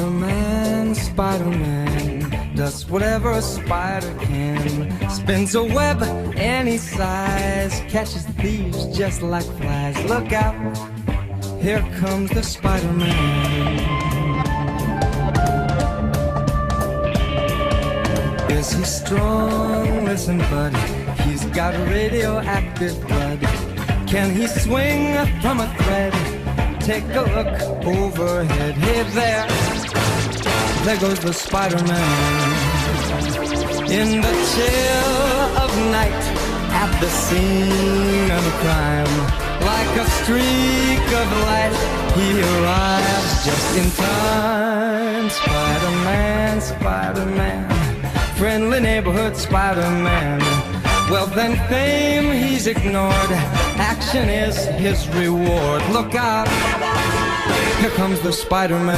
Spider-Man, Spider-Man does whatever a spider can. Spins a web any size, catches thieves just like flies. Look out, here comes the Spider-Man. Is he strong? Listen, buddy, he's got radioactive blood. Can he swing from a thread? Take a look overhead. Hey there goes the Spider-Man. In the chill of night, at the scene of a crime, like a streak of light, he arrives just in time. Spider-Man, Spider-Man, friendly neighborhood Spider-Man. Wealth and fame he's ignored, action is his reward. Look out, here comes the Spider-Man.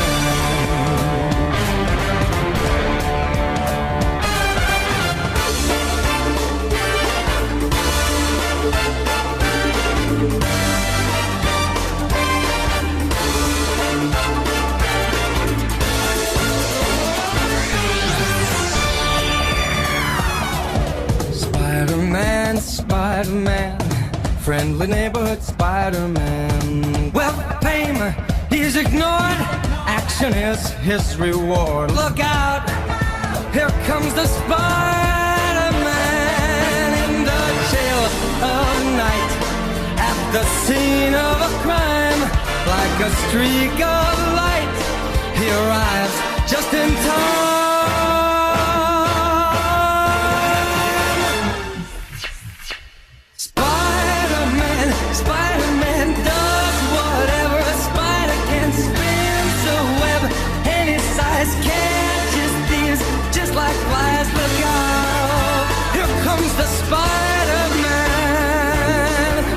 Spider-Man, Spider-Man, friendly neighborhood Spider-Man. Well, fame, he's ignored, action is his reward. Look out, here comes the Spider-Man. In the chill of night, at the scene of a crime, like a streak of light, he arrives just in time. Spider-Man does whatever a spider can. Spins a web any size, catches thieves just like flies. Look out, here comes the Spider-Man.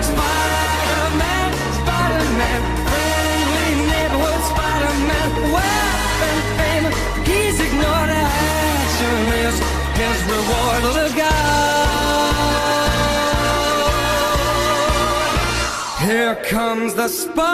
Spider-Man, Spider-Man, friendly neighborhood Spider-Man. Wealth and fame he's ignored, action is his reward. Look out, here comes the Spider-Man.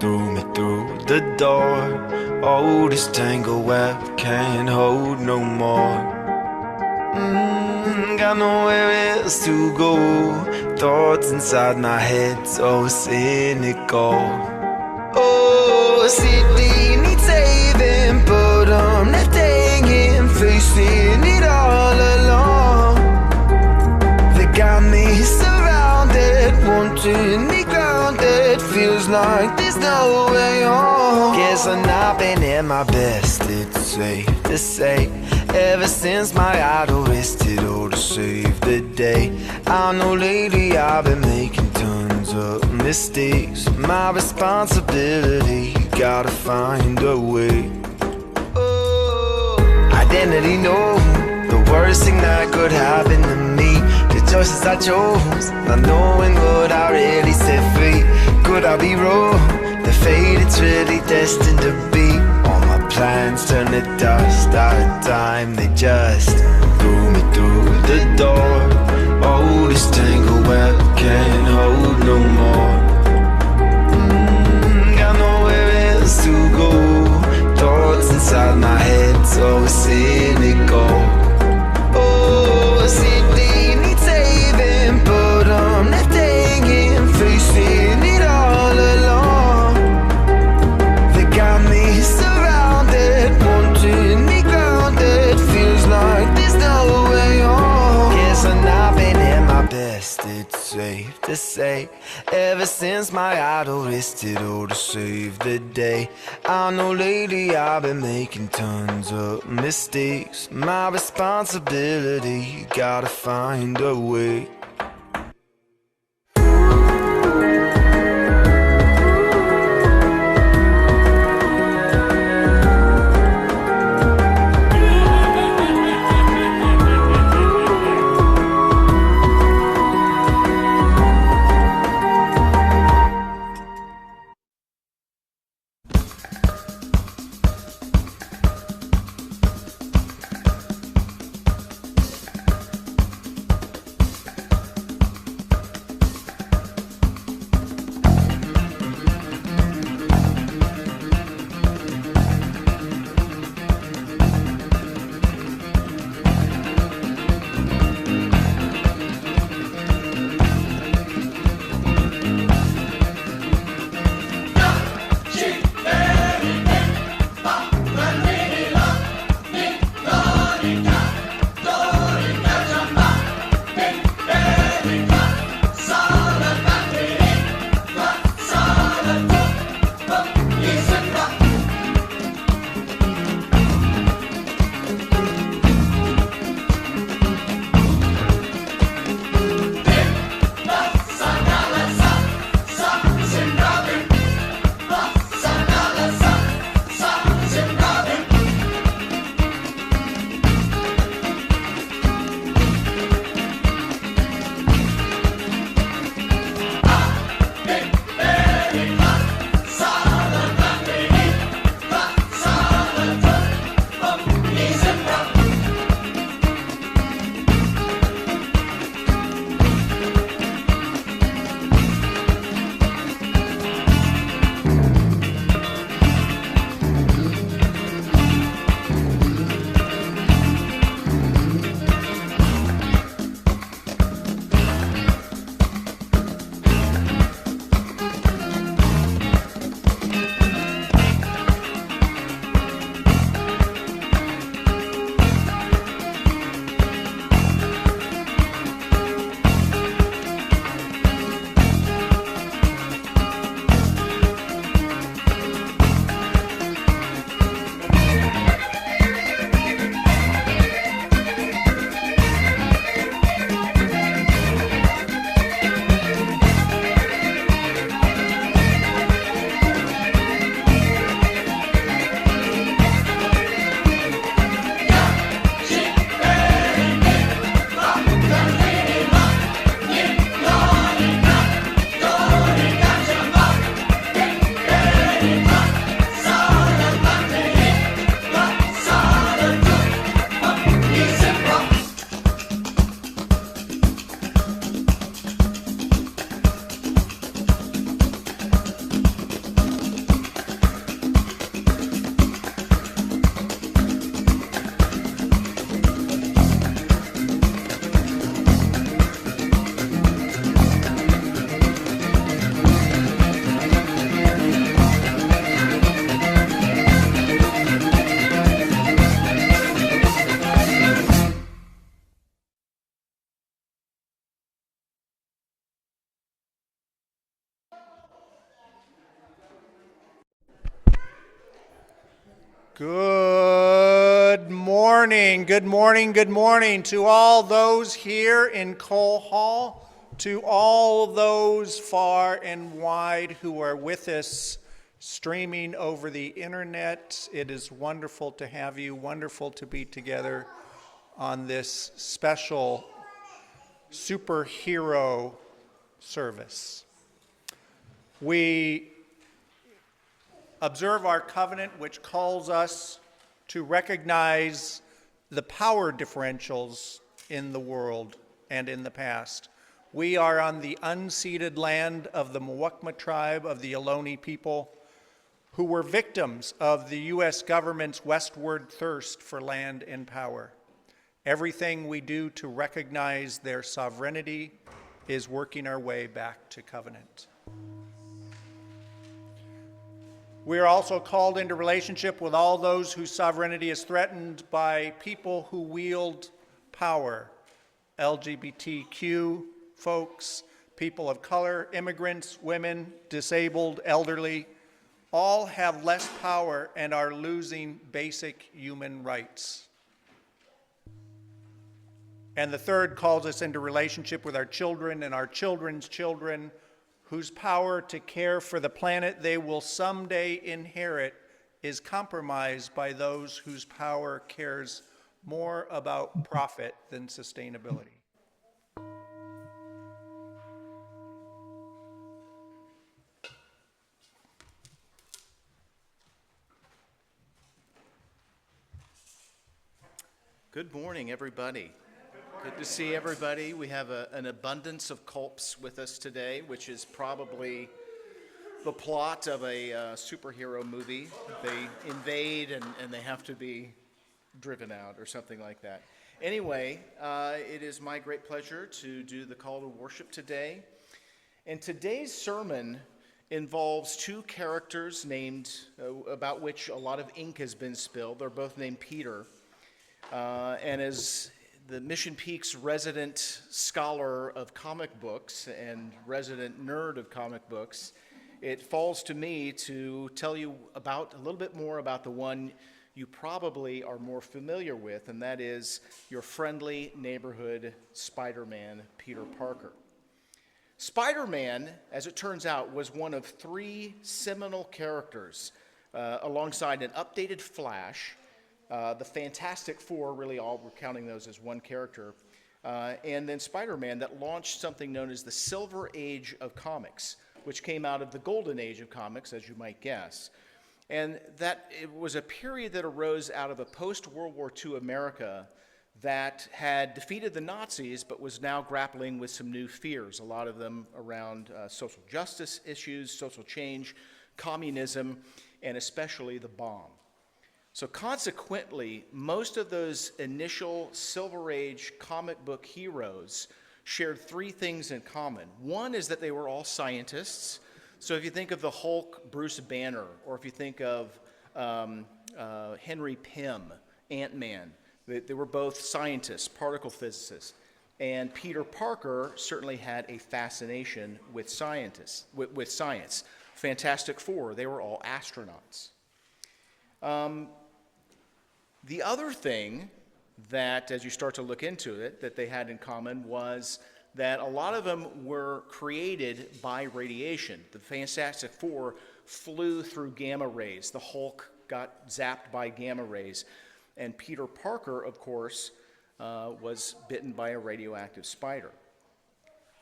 Threw me through the door. Oh, this tangled web can't hold no more. Got nowhere else to go. Thoughts inside my head so cynical. Oh, city needs saving, but I'm left hanging, facing it all alone. They got me surrounded, wanting me grounded. Feels like there's no way home. Guess I'm not been at my best, it's safe to say. Ever since my idol rested, oh, to save the day. I know lately I've been making tons of mistakes. My responsibility, gotta find a way. Oh, identity, no, the worst thing that could happen to me. The choices I chose, not knowing what I really set free. Could I be wrong? The fate, it's really destined to be. All my plans turn to dust. Out of time, they just threw me through the door. Oh, this tangled web can't hold no more. Got nowhere else to go. Thoughts inside my head so cynical. Oh, city needs saving, but I'm left hanging, facing it all alone. They got me surrounded, wanting me grounded. Feels like there's no way home. Guess I'm not been at my best, it's safe to say. Ever since my idol rested, oh, to save the day. I know lately I've been making tons of mistakes. My responsibility, gotta find a way. Good morning, good morning, good morning to all those here in Cole Hall, to all those far and wide who are with us streaming over the internet. It is wonderful to have you, wonderful to be together on this special superhero service. We observe our covenant, which calls us to recognize the power differentials in the world and in the past. We are on the unceded land of the Muwekma tribe of the Ohlone people, who were victims of the U.S. government's westward thirst for land and power. Everything we do to recognize their sovereignty is working our way back to covenant. We are also called into relationship with all those whose sovereignty is threatened by people who wield power. LGBTQ folks, people of color, immigrants, women, disabled, elderly, all have less power and are losing basic human rights. And the third calls us into relationship with our children and our children's children, whose power to care for the planet they will someday inherit is compromised by those whose power cares more about profit than sustainability. Good morning, everybody. Good to see everybody. We have an abundance of culps with us today, which is probably the plot of a superhero movie. They invade and they have to be driven out or something like that. Anyway, it is my great pleasure to do the call to worship today. And today's sermon involves two characters named, about which a lot of ink has been spilled. They're both named Peter. And as the Mission Peak's resident scholar of comic books and resident nerd of comic books, it falls to me to tell you a little bit more about the one you probably are more familiar with, and that is your friendly neighborhood Spider-Man, Peter Parker. Spider-Man, as it turns out, was one of three seminal characters alongside an updated Flash, the Fantastic Four, really all we're counting those as one character, and then Spider-Man, that launched something known as the Silver Age of Comics, which came out of the Golden Age of Comics, as you might guess. And that it was a period that arose out of a post-World War II America that had defeated the Nazis, but was now grappling with some new fears, a lot of them around social justice issues, social change, communism, and especially the bomb. So consequently, most of those initial Silver Age comic book heroes shared three things in common. One is that they were all scientists. So if you think of the Hulk, Bruce Banner, or if you think of Henry Pym, Ant-Man, they were both scientists, particle physicists. And Peter Parker certainly had a fascination with science. Fantastic Four, they were all astronauts. The other thing that, as you start to look into it, that they had in common was that a lot of them were created by radiation. The Fantastic Four flew through gamma rays. The Hulk got zapped by gamma rays. And Peter Parker, of course, was bitten by a radioactive spider.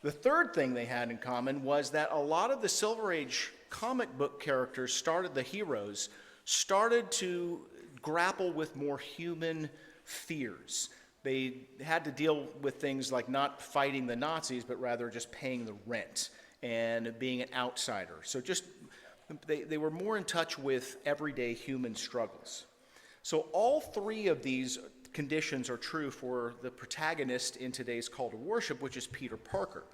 The third thing they had in common was that a lot of the Silver Age comic book characters the heroes started to grapple with more human fears. They had to deal with things like not fighting the Nazis, but rather just paying the rent and being an outsider. So just they were more in touch with everyday human struggles. So all three of these conditions are true for the protagonist in today's call to worship, which is Peter Parker.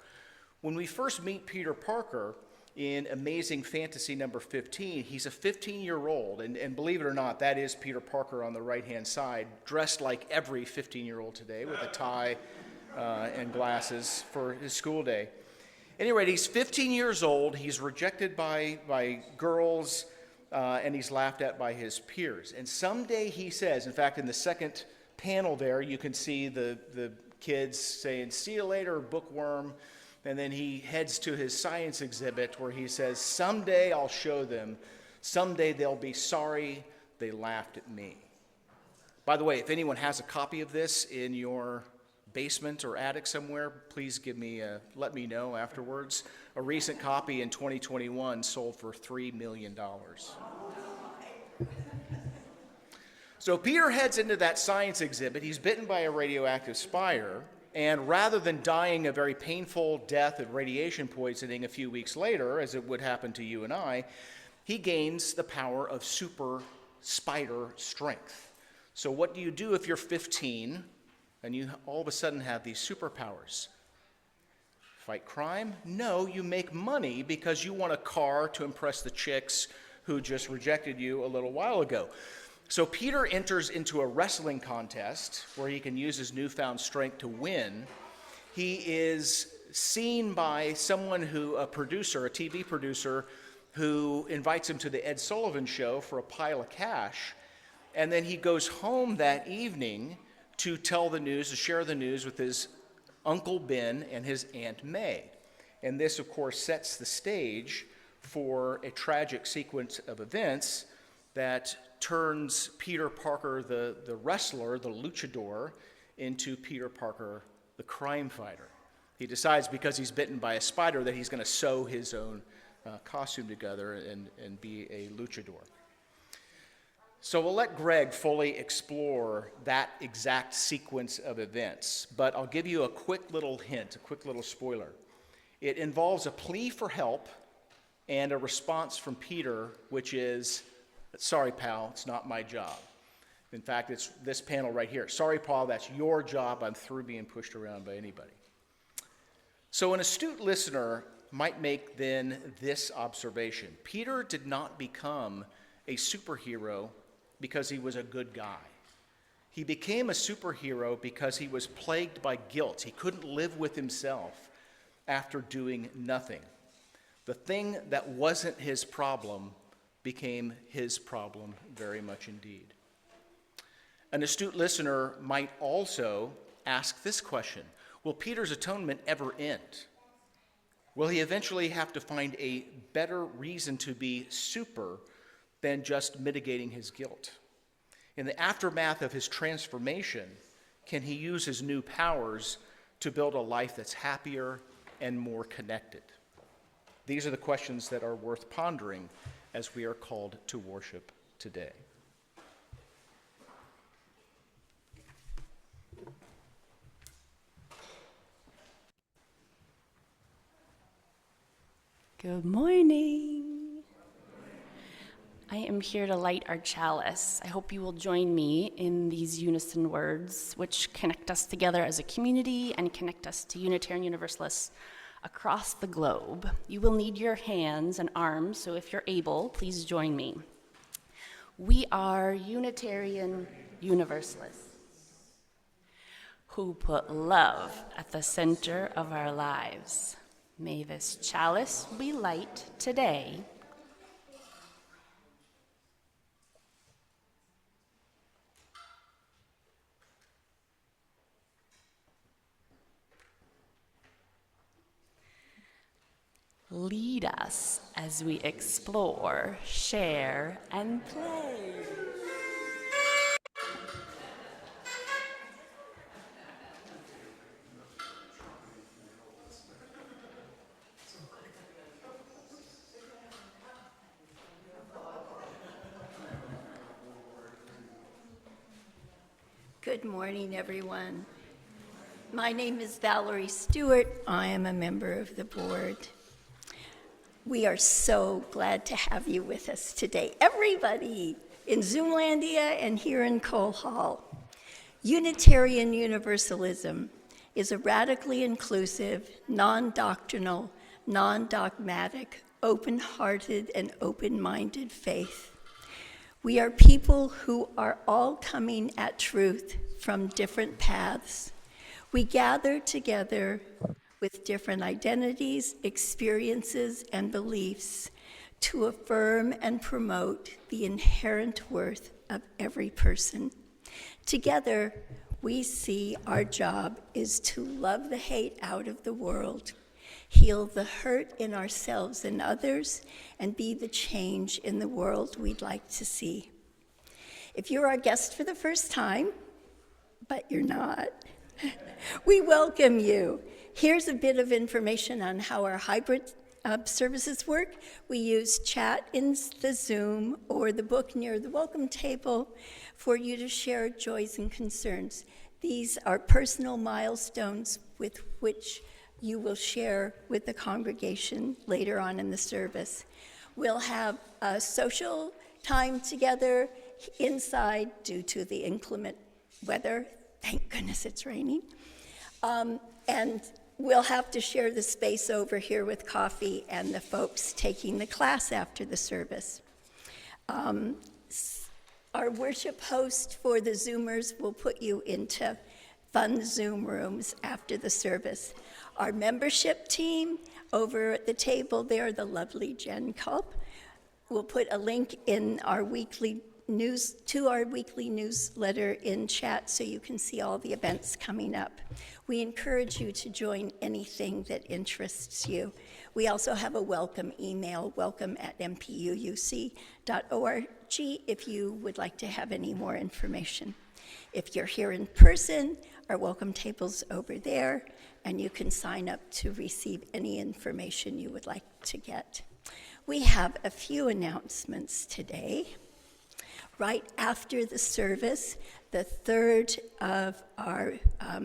When we first meet Peter Parker, in Amazing Fantasy number 15, he's a 15-year-old, and believe it or not, that is Peter Parker on the right-hand side, dressed like every 15-year-old today with a tie and glasses for his school day. Anyway, he's 15 years old, he's rejected by girls, and he's laughed at by his peers. And someday he says, in fact, in the second panel there, you can see the kids saying, "See you later, bookworm." And then he heads to his science exhibit where he says, "Someday I'll show them. Someday they'll be sorry they laughed at me." By the way, if anyone has a copy of this in your basement or attic somewhere, please let me know afterwards. A recent copy in 2021 sold for $3 million. So Peter heads into that science exhibit. He's bitten by a radioactive spider, and rather than dying a very painful death of radiation poisoning a few weeks later, as it would happen to you and I, he gains the power of super spider strength. So what do you do if you're 15 and you all of a sudden have these superpowers? Fight crime? No, you make money because you want a car to impress the chicks who just rejected you a little while ago. So Peter enters into a wrestling contest where he can use his newfound strength to win. He is seen by someone a TV producer, who invites him to the Ed Sullivan Show for a pile of cash. And then he goes home that evening to share the news with his Uncle Ben and his Aunt May. And this, of course, sets the stage for a tragic sequence of events that turns Peter Parker, the wrestler, the luchador, into Peter Parker, the crime fighter. He decides, because he's bitten by a spider, that he's going to sew his own costume together and be a luchador. So we'll let Greg fully explore that exact sequence of events, but I'll give you a quick little hint, a quick little spoiler. It involves a plea for help and a response from Peter, which is, "Sorry, pal, it's not my job." In fact, it's this panel right here. "Sorry, Paul, that's your job. I'm through being pushed around by anybody." So an astute listener might make then this observation. Peter did not become a superhero because he was a good guy. He became a superhero because he was plagued by guilt. He couldn't live with himself after doing nothing. The thing that wasn't his problem became his problem very much indeed. An astute listener might also ask this question: will Peter's atonement ever end? Will he eventually have to find a better reason to be super than just mitigating his guilt? In the aftermath of his transformation, can he use his new powers to build a life that's happier and more connected? These are the questions that are worth pondering as we are called to worship today. Good morning. I am here to light our chalice. I hope you will join me in these unison words, which connect us together as a community and connect us to Unitarian Universalists across the globe. You will need your hands and arms, so if you're able, please join me. We are Unitarian Universalists who put love at the center of our lives. May this chalice we light today lead us as we explore, share, and play. Good morning, everyone. My name is Valerie Stewart. I am a member of the board. We are so glad to have you with us today, everybody in Zoomlandia and here in Cole Hall. Unitarian Universalism is a radically inclusive, non-doctrinal, non-dogmatic, open-hearted, and open-minded faith. We are people who are all coming at truth from different paths. We gather together with different identities, experiences, and beliefs to affirm and promote the inherent worth of every person. Together, we see our job is to love the hate out of the world, heal the hurt in ourselves and others, and be the change in the world we'd like to see. If you're our guest for the first time, but you're not, we welcome you. Here's a bit of information on how our hybrid services work. We use chat in the Zoom or the book near the welcome table for you to share joys and concerns. These are personal milestones with which you will share with the congregation later on in the service. We'll have a social time together inside due to the inclement weather. Thank goodness it's raining. And we'll have to share the space over here with coffee and the folks taking the class after the service. Our worship host for the Zoomers will put you into fun Zoom rooms after the service. Our membership team over at the table there, the lovely Jen Culp, will put a link in our weekly newsletter in chat so you can see all the events coming up. We encourage you to join anything that interests you. We also have a welcome email, welcome@mpuuc.org, if you would like to have any more information. If you're here in person, our welcome table's over there, and you can sign up to receive any information you would like to get. We have a few announcements today. Right after the service, the third of our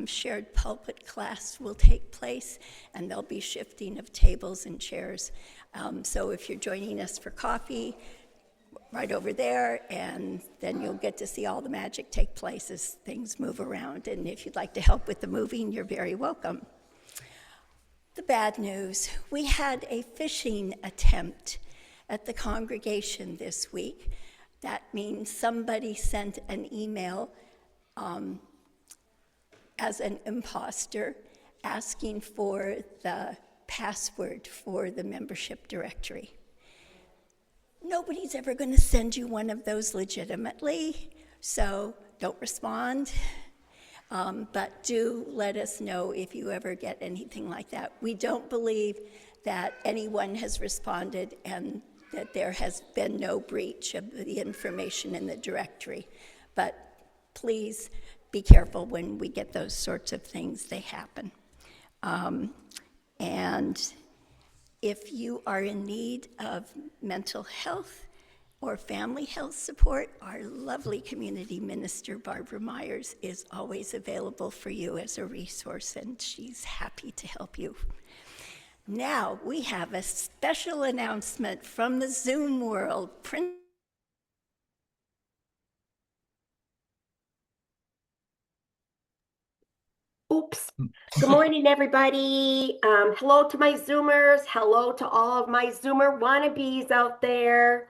shared pulpit class will take place, and there'll be shifting of tables and chairs. So if you're joining us for coffee, right over there, and then you'll get to see all the magic take place as things move around. And if you'd like to help with the moving, you're very welcome. The bad news, we had a phishing attempt at the congregation this week. That means somebody sent an email as an imposter asking for the password for the membership directory. Nobody's ever going to send you one of those legitimately, so don't respond. But do let us know if you ever get anything like that. We don't believe that anyone has responded and that there has been no breach of the information in the directory. But please be careful when we get those sorts of things, they happen. And if you are in need of mental health or family health support, our lovely community minister, Barbara Myers, is always available for you as a resource, and she's happy to help you. Now, we have a special announcement from the Zoom world. Oops. Good morning, everybody. Hello to my Zoomers. Hello to all of my Zoomer wannabes out there.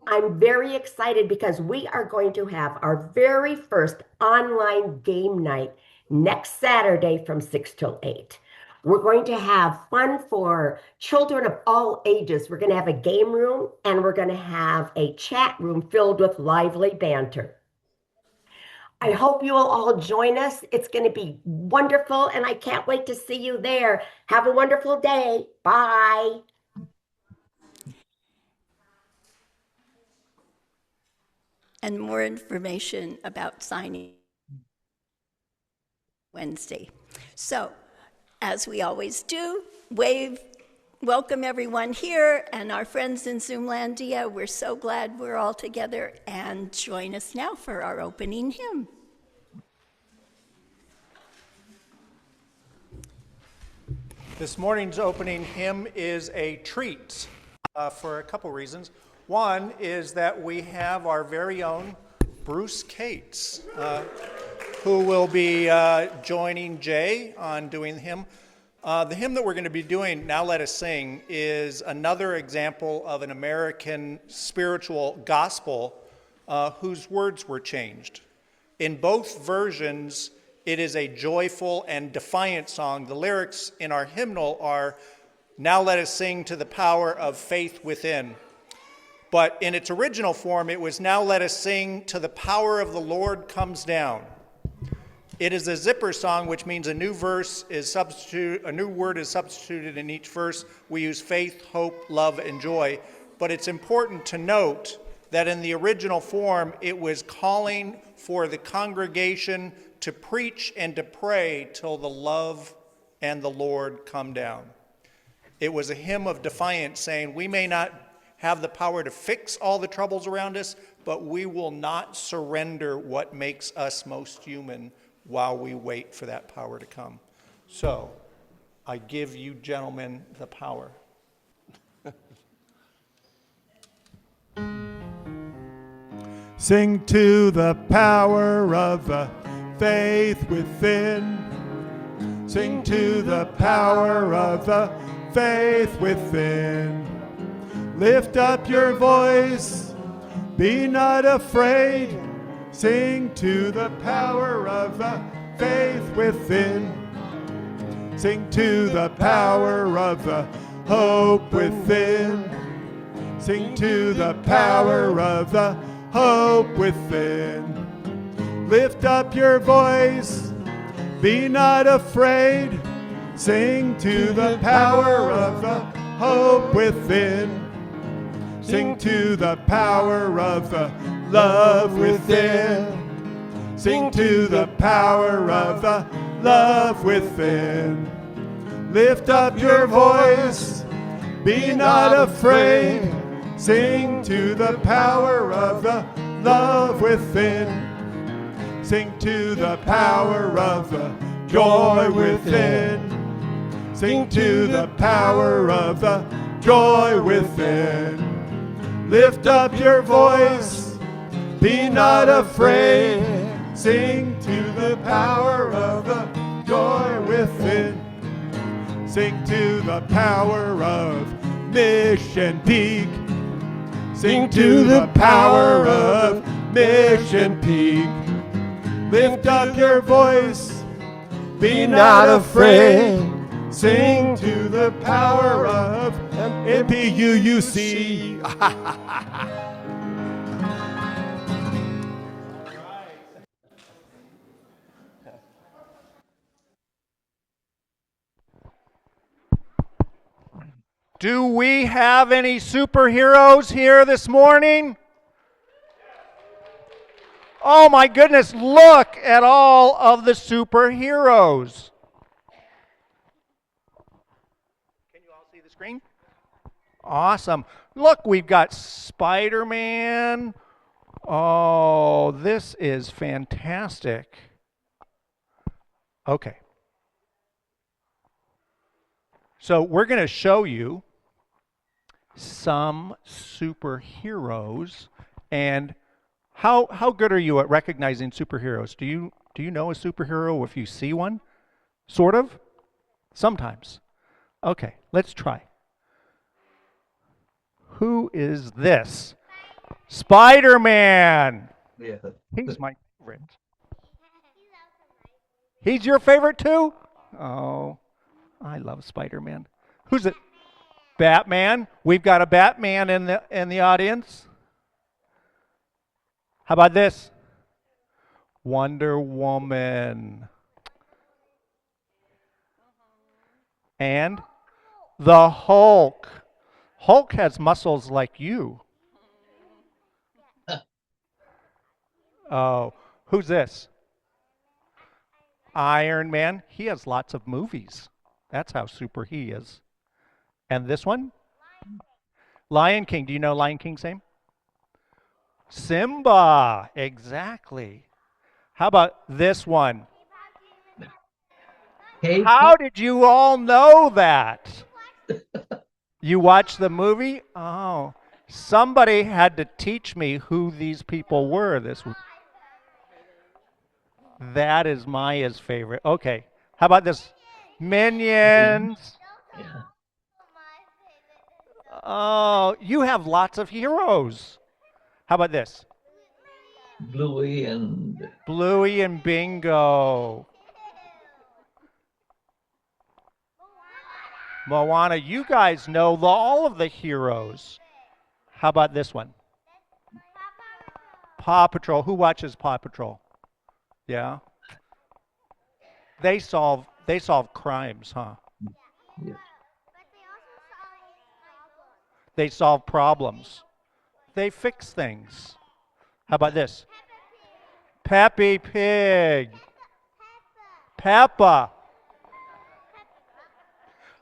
I'm very excited because we are going to have our very first online game night next Saturday from 6 till 8. We're going to have fun for children of all ages. We're going to have a game room, and we're going to have a chat room filled with lively banter. I hope you will all join us. It's going to be wonderful, and I can't wait to see you there. Have a wonderful day. Bye. And more information about signing Wednesday. So, as we always do, welcome everyone here and our friends in Zoomlandia. We're so glad we're all together, and join us now for our opening hymn. This morning's opening hymn is a treat for a couple reasons. One is that we have our very own Bruce Cates, who will be joining Jay on doing the hymn. The hymn that we're going to be doing, Now Let Us Sing, is another example of an American spiritual gospel whose words were changed. In both versions, it is a joyful and defiant song. The lyrics in our hymnal are, "Now let us sing to the power of faith within." But in its original form, it was now let us sing till the power of the Lord comes down. It is a zipper song, which means a new word is substituted in each verse. We use faith, hope, love, and joy. But it's important to note that in the original form, it was calling for the congregation to preach and to pray till the love and the Lord come down. It was a hymn of defiance saying, we may not have the power to fix all the troubles around us, but we will not surrender what makes us most human while we wait for that power to come. So, I give you gentlemen the power. Sing to the power of the faith within. Sing to the power of the faith within. Lift up your voice, be not afraid. Sing to the power of the faith within. Sing to the power of the hope within. Sing to the power of the hope within. Lift up your voice, be not afraid. Sing to the power of the hope within. Sing to the power of the love within. Sing to the power of the love within. Lift up your voice, be not afraid. Sing to the power of the love within. Sing to the power of the joy within. Sing to the power of the joy within. Lift up your voice, be not afraid. Sing to the power of the joy within. Sing to the power of Mission Peak. Sing to the power of Mission Peak. Lift up your voice, be not afraid. Sing to the power of MPUUC. Do we have any superheroes here this morning? Oh my goodness, look at all of the superheroes. Can you all see the screen? Awesome. Look, we've got Spider-Man. Oh, this is fantastic. Okay. So we're going to show you some superheroes. And how good are you at recognizing superheroes? Do you know a superhero if you see one? Sort of? Sometimes. Okay, let's try. Who is this? Spider-Man. Yeah. He's my favorite. He's your favorite too? Oh, I love Spider-Man. Who's it? Batman. We've got a Batman in the audience. How about this? Wonder Woman. And the Hulk. Hulk has muscles like you. Oh, who's this? Iron Man. He has lots of movies. That's how super he is. And this one? Lion King. Do you know Lion King's name? Simba. Exactly. How about this one? How did you all know that? You watched the movie? Oh, somebody had to teach me who these people were. That is Maya's favorite. Okay, how about this? Minions. Yeah. Oh, you have lots of heroes. How about this? Bluey and Bluey and Bingo. Moana, you guys know all of the heroes. How about this one? Paw Patrol. Who watches Paw Patrol? Yeah. They solve crimes, huh? Yes. They solve problems. They fix things. How about this? Peppy Pig. Peppa.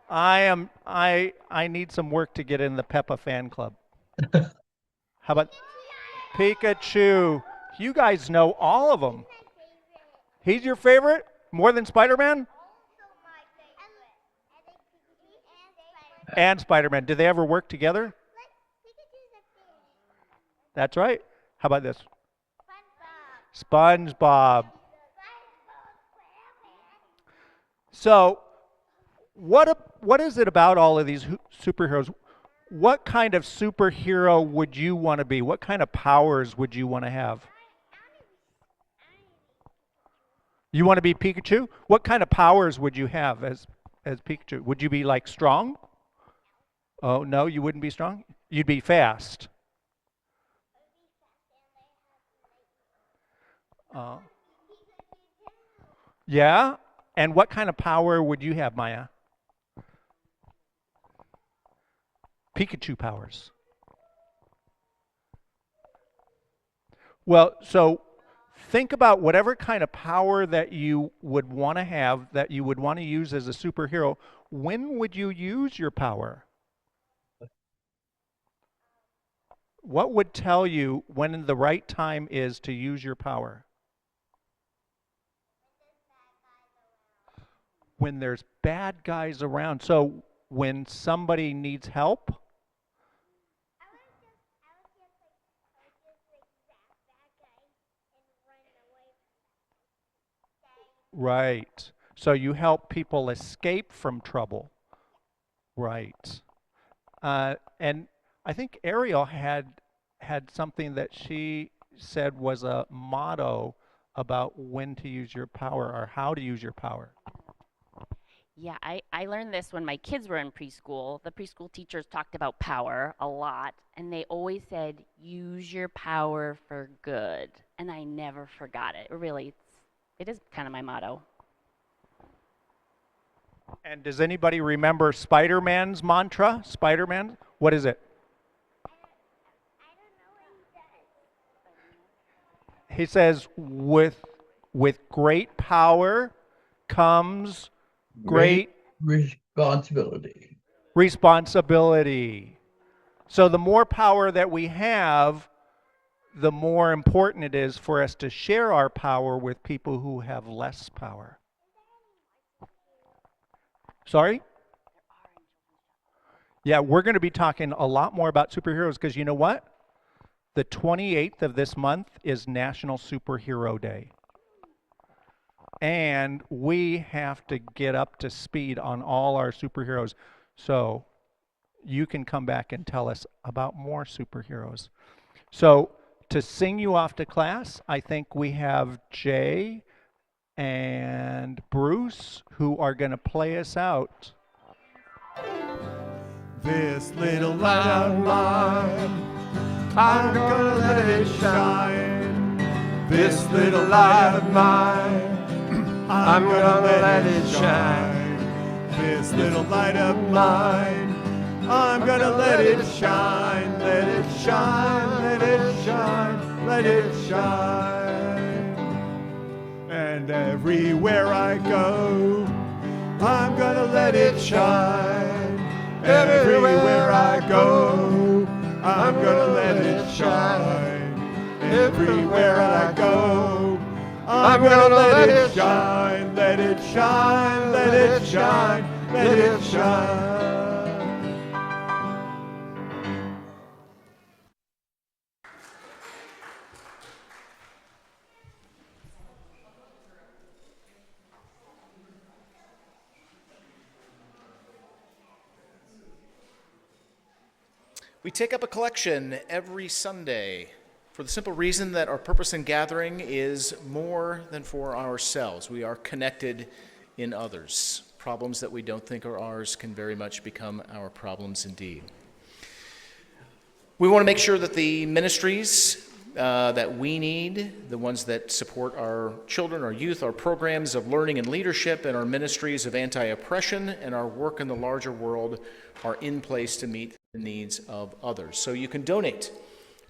I need some work to get in the Peppa fan club. How about Pikachu? You guys know all of them. He's your favorite? More than Spider-Man? And Spider-Man. Did they ever work together? That's right. How about this? SpongeBob. So, what is it about all of these superheroes? What kind of superhero would you want to be? What kind of powers would you want to have? You want to be Pikachu? What kind of powers would you have as Pikachu? Would you be like strong? Oh, no, you wouldn't be strong? You'd be fast. Yeah? And what kind of power would you have, Maya? Pikachu powers. Well, so think about whatever kind of power that you would want to have, that you would want to use as a superhero. When would you use your power? What would tell you when the right time is to use your power? When there's bad guys around. So when somebody needs help? Right. So you help people escape from trouble. Right. And I think Ariel had something that she said was a motto about when to use your power or how to use your power. Yeah, I learned this when my kids were in preschool. The preschool teachers talked about power a lot, and they always said, use your power for good. And I never forgot it. Really, it is kind of my motto. And does anybody remember Spider-Man's mantra? Spider-Man? What is it? He says, with great power comes great responsibility. Responsibility. So the more power that we have, the more important it is for us to share our power with people who have less power. Sorry? Yeah, we're going to be talking a lot more about superheroes because you know what? The 28th of this month is National Superhero Day. And we have to get up to speed on all our superheroes. So you can come back and tell us about more superheroes. So to sing you off to class, I think we have Jay and Bruce who are going to play us out. This little light of mine, I'm gonna let it shine. This little light of mine, I'm gonna let it shine. This little light of mine, I'm gonna let it shine. Let it shine, let it shine, let it shine. And everywhere I go, I'm gonna let it shine. Everywhere I go, I'm gonna let it shine. Everywhere I go, I'm gonna let it shine. Let it shine, let it shine, let it shine. We take up a collection every Sunday for the simple reason that our purpose in gathering is more than for ourselves. We are connected in others. Problems that we don't think are ours can very much become our problems indeed. We want to make sure that the ministries that we need, the ones that support our children, our youth, our programs of learning and leadership, and our ministries of anti-oppression and our work in the larger world are in place to meet the needs of others. So you can donate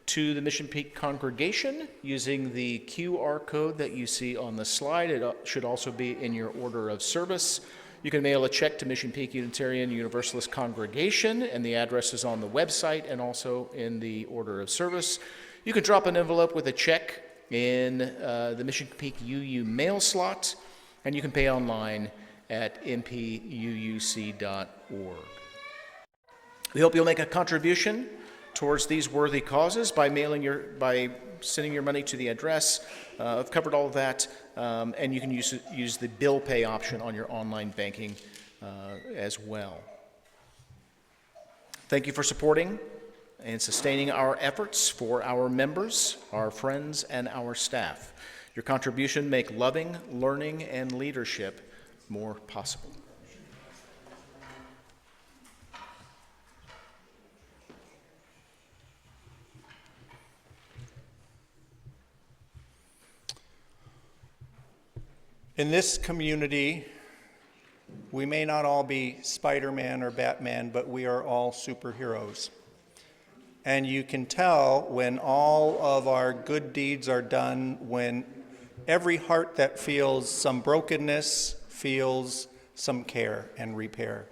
to the Mission Peak congregation using the QR code that you see on the slide. It should also be in your order of service. You can mail a check to Mission Peak Unitarian Universalist Congregation, and the address is on the website and also in the order of service. You can drop an envelope with a check in the Mission Peak UU mail slot, and you can pay online at MPUUC.org. We hope you'll make a contribution towards these worthy causes by sending your money to the address. I've covered all of that, and you can use the bill pay option on your online banking as well. Thank you for supporting and sustaining our efforts for our members, our friends, and our staff. Your contribution make loving, learning, and leadership more possible. In this community, we may not all be Spider-Man or Batman, but we are all superheroes. And you can tell when all of our good deeds are done, when every heart that feels some brokenness feels some care and repair.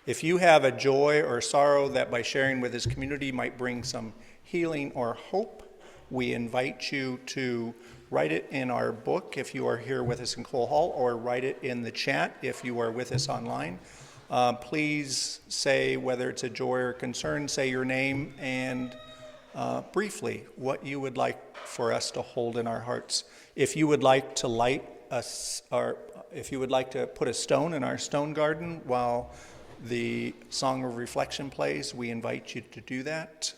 If you have a joy or sorrow that by sharing with this community might bring some healing or hope, we invite you to write it in our book if you are here with us in Cole Hall, or write it in the chat if you are with us online. Please say whether it's a joy or concern, say your name and briefly what you would like for us to hold in our hearts. If you would like to light us, or if you would like to put a stone in our stone garden while the Song of Reflection plays, we invite you to do that.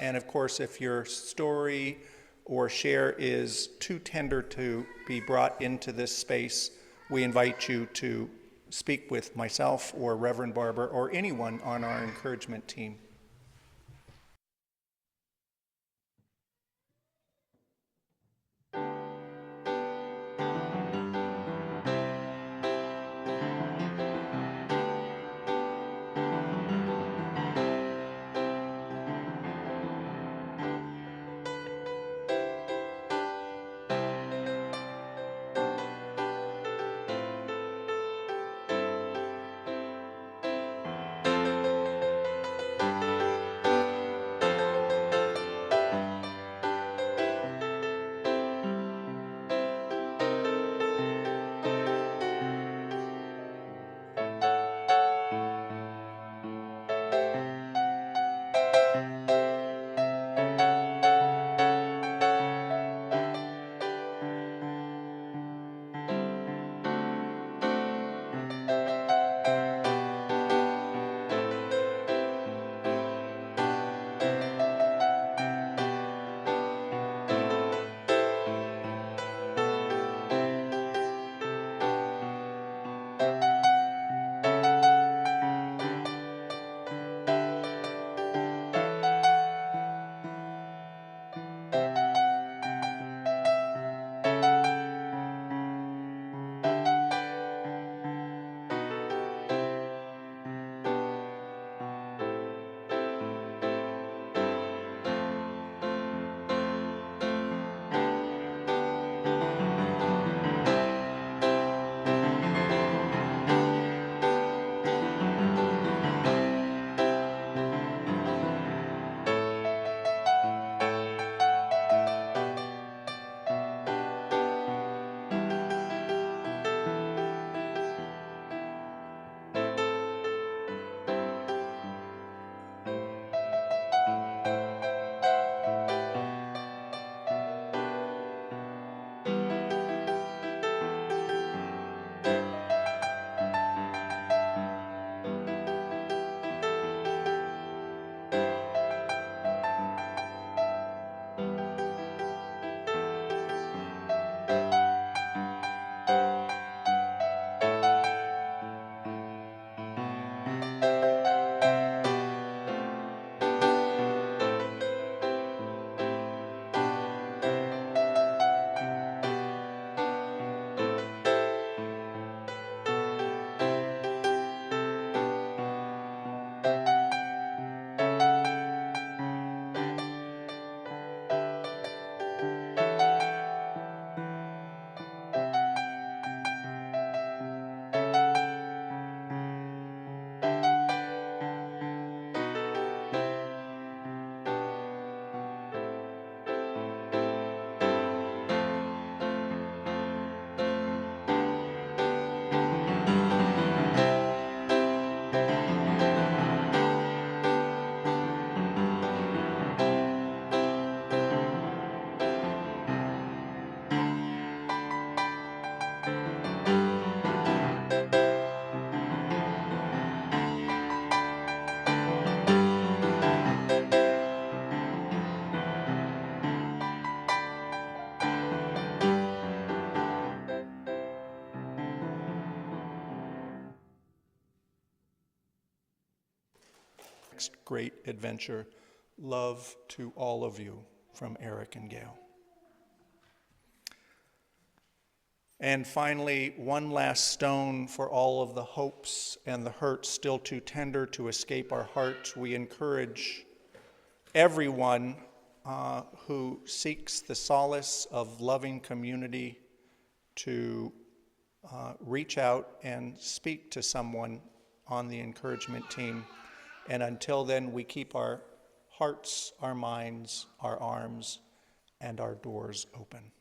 And of course, if your story or share is too tender to be brought into this space, we invite you to speak with myself or Reverend Barber or anyone on our encouragement team. next great adventure. Love to all of you from Eric and Gail. And finally, one last stone for all of the hopes and the hurts still too tender to escape our hearts. We encourage everyone who seeks the solace of loving community to reach out and speak to someone on the encouragement team. And until then, we keep our hearts, our minds, our arms, and our doors open.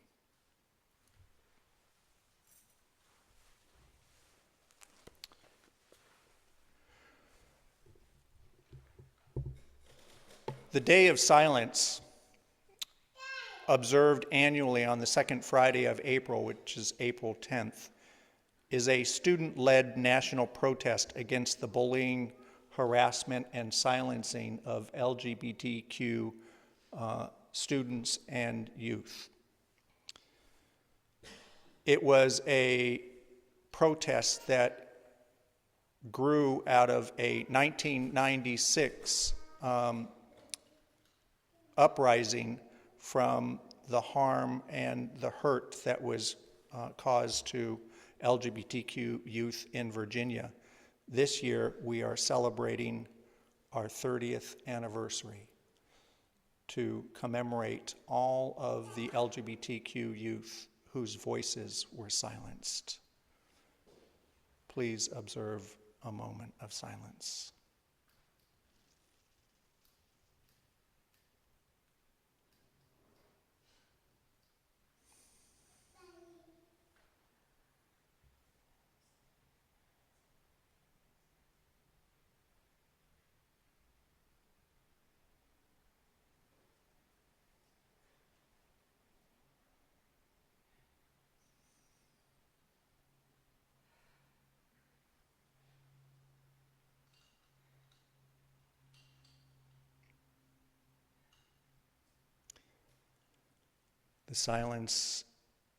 The Day of Silence, observed annually on the second Friday of April, which is April 10th, is a student-led national protest against the bullying, harassment, and silencing of LGBTQ students and youth. It was a protest that grew out of a 1996 uprising from the harm and the hurt that was caused to LGBTQ youth in Virginia. This year, we are celebrating our 30th anniversary to commemorate all of the LGBTQ youth whose voices were silenced. Please observe a moment of silence. The silence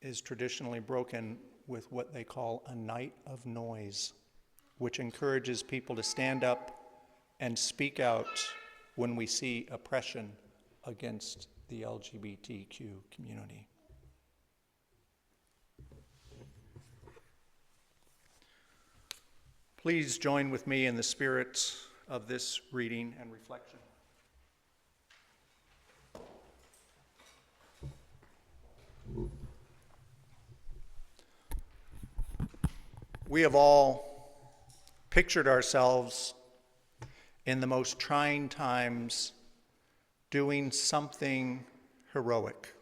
is traditionally broken with what they call a night of noise, which encourages people to stand up and speak out when we see oppression against the LGBTQ community. Please join with me in the spirit of this reading and reflection. We have all pictured ourselves in the most trying times doing something heroic,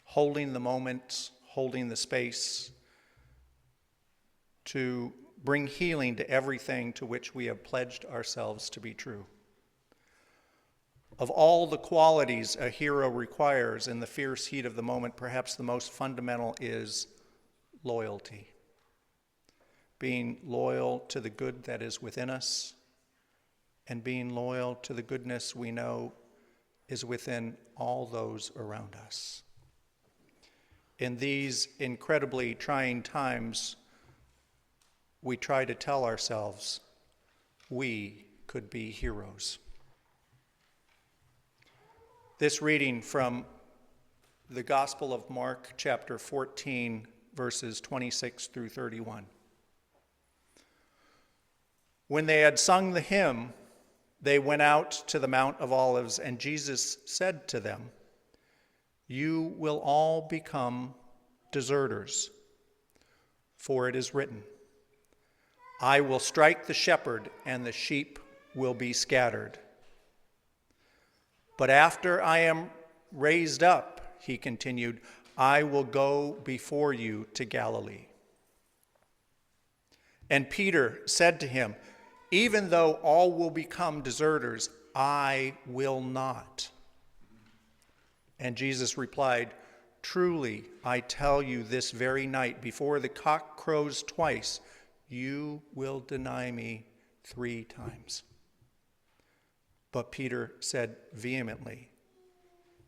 holding the moment, holding the space to bring healing to everything to which we have pledged ourselves to be true. Of all the qualities a hero requires in the fierce heat of the moment, perhaps the most fundamental is loyalty. Being loyal to the good that is within us, and being loyal to the goodness we know is within all those around us. In these incredibly trying times, we try to tell ourselves we could be heroes. This reading from the Gospel of Mark, chapter 14, verses 26 through 31. When they had sung the hymn, they went out to the Mount of Olives, and Jesus said to them, "You will all become deserters, for it is written, 'I will strike the shepherd, and the sheep will be scattered.' But after I am raised up," he continued, "I will go before you to Galilee." And Peter said to him, "Even though all will become deserters, I will not." And Jesus replied, "Truly, I tell you, this very night, before the cock crows twice, you will deny me 3 times. But Peter said vehemently,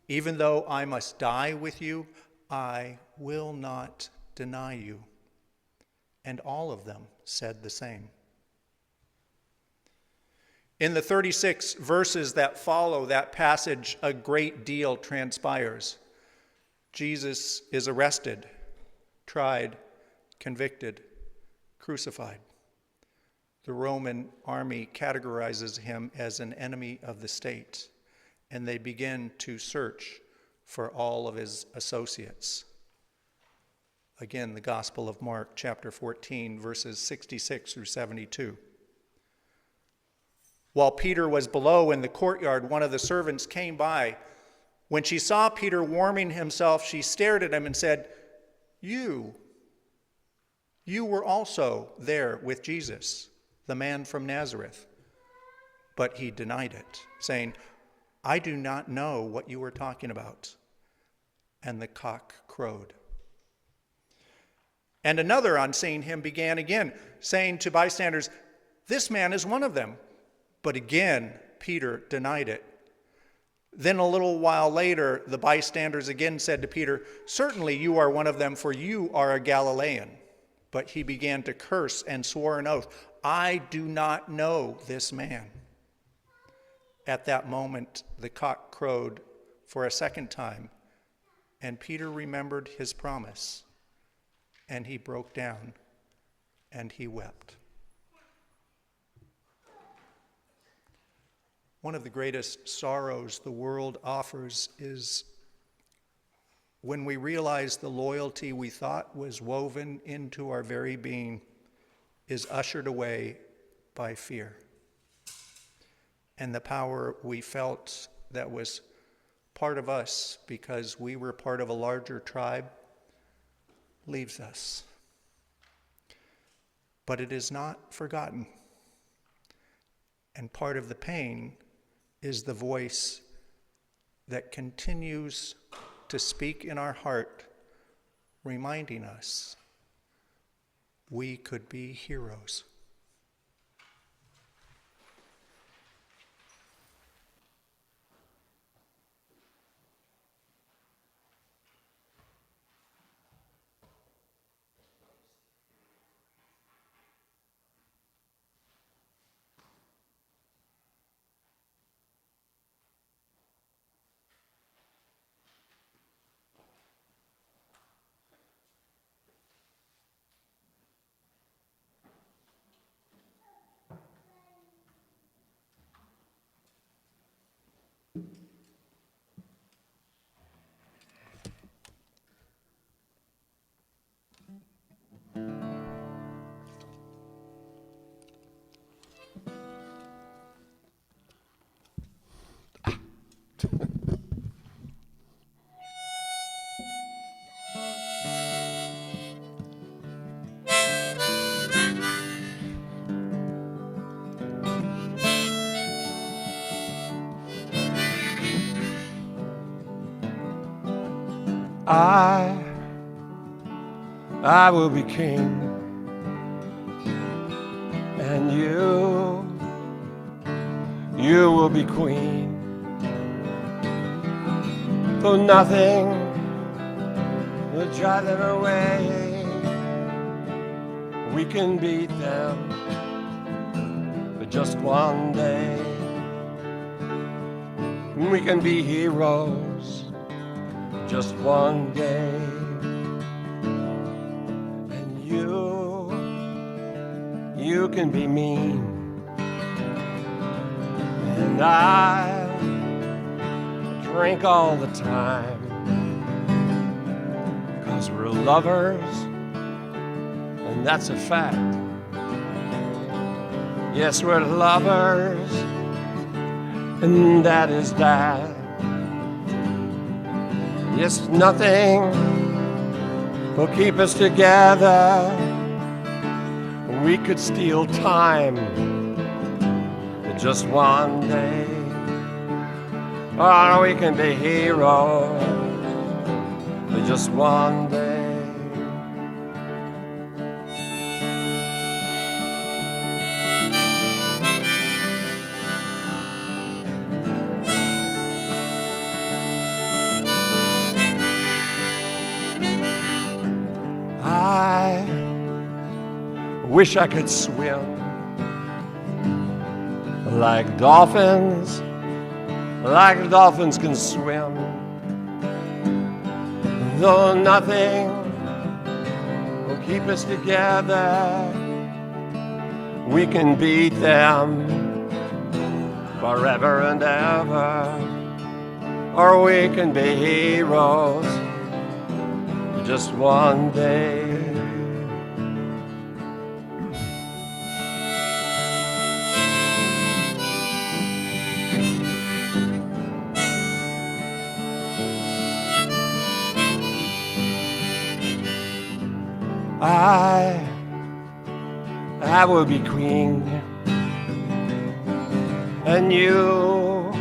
"Even though I must die with you, I will not deny you." And all of them said the same. In the 36 verses that follow that passage, a great deal transpires. Jesus is arrested, tried, convicted, crucified. The Roman army categorizes him as an enemy of the state, and they begin to search for all of his associates. Again, the Gospel of Mark, chapter 14, verses 66 through 72. While Peter was below in the courtyard, one of the servants came by. When she saw Peter warming himself, she stared at him and said, You were also there with Jesus, the man from Nazareth. But he denied it, saying, I do not know what you are talking about. And the cock crowed. And another, on seeing him, began again, saying to bystanders, This man is one of them. But again, Peter denied it. Then a little while later, the bystanders again said to Peter, Certainly you are one of them, for you are a Galilean. But he began to curse and swore an oath, I do not know this man. At that moment, the cock crowed for a second time, and Peter remembered his promise, and he broke down, and he wept. One of the greatest sorrows the world offers is when we realize the loyalty we thought was woven into our very being is ushered away by fear. And the power we felt that was part of us because we were part of a larger tribe leaves us. But it is not forgotten. And part of the pain is the voice that continues to speak in our heart, reminding us we could be heroes. I will be king, and you will be queen. Though nothing will drive them away, we can beat them for just one day. We can be heroes just one day. And you can be mean, and I'll drink all the time, 'cause we're lovers, and that's a fact. Yes, we're lovers, and that is that. Yes, nothing will keep us together. We could steal time for just one day. Or we can be heroes for just one day. I wish I could swim like dolphins can swim. Though nothing will keep us together, we can beat them forever and ever, or we can be heroes just one day. I will be queen, and you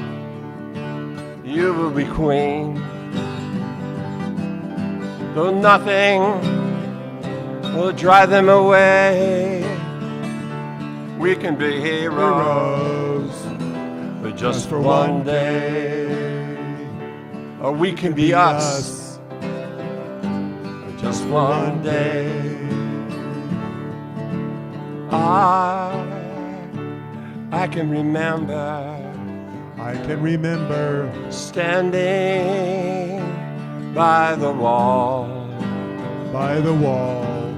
will be queen. Though nothing will drive them away, we can be heroes, but just for one day. Or we can be us, but just one day. I can remember standing by the wall,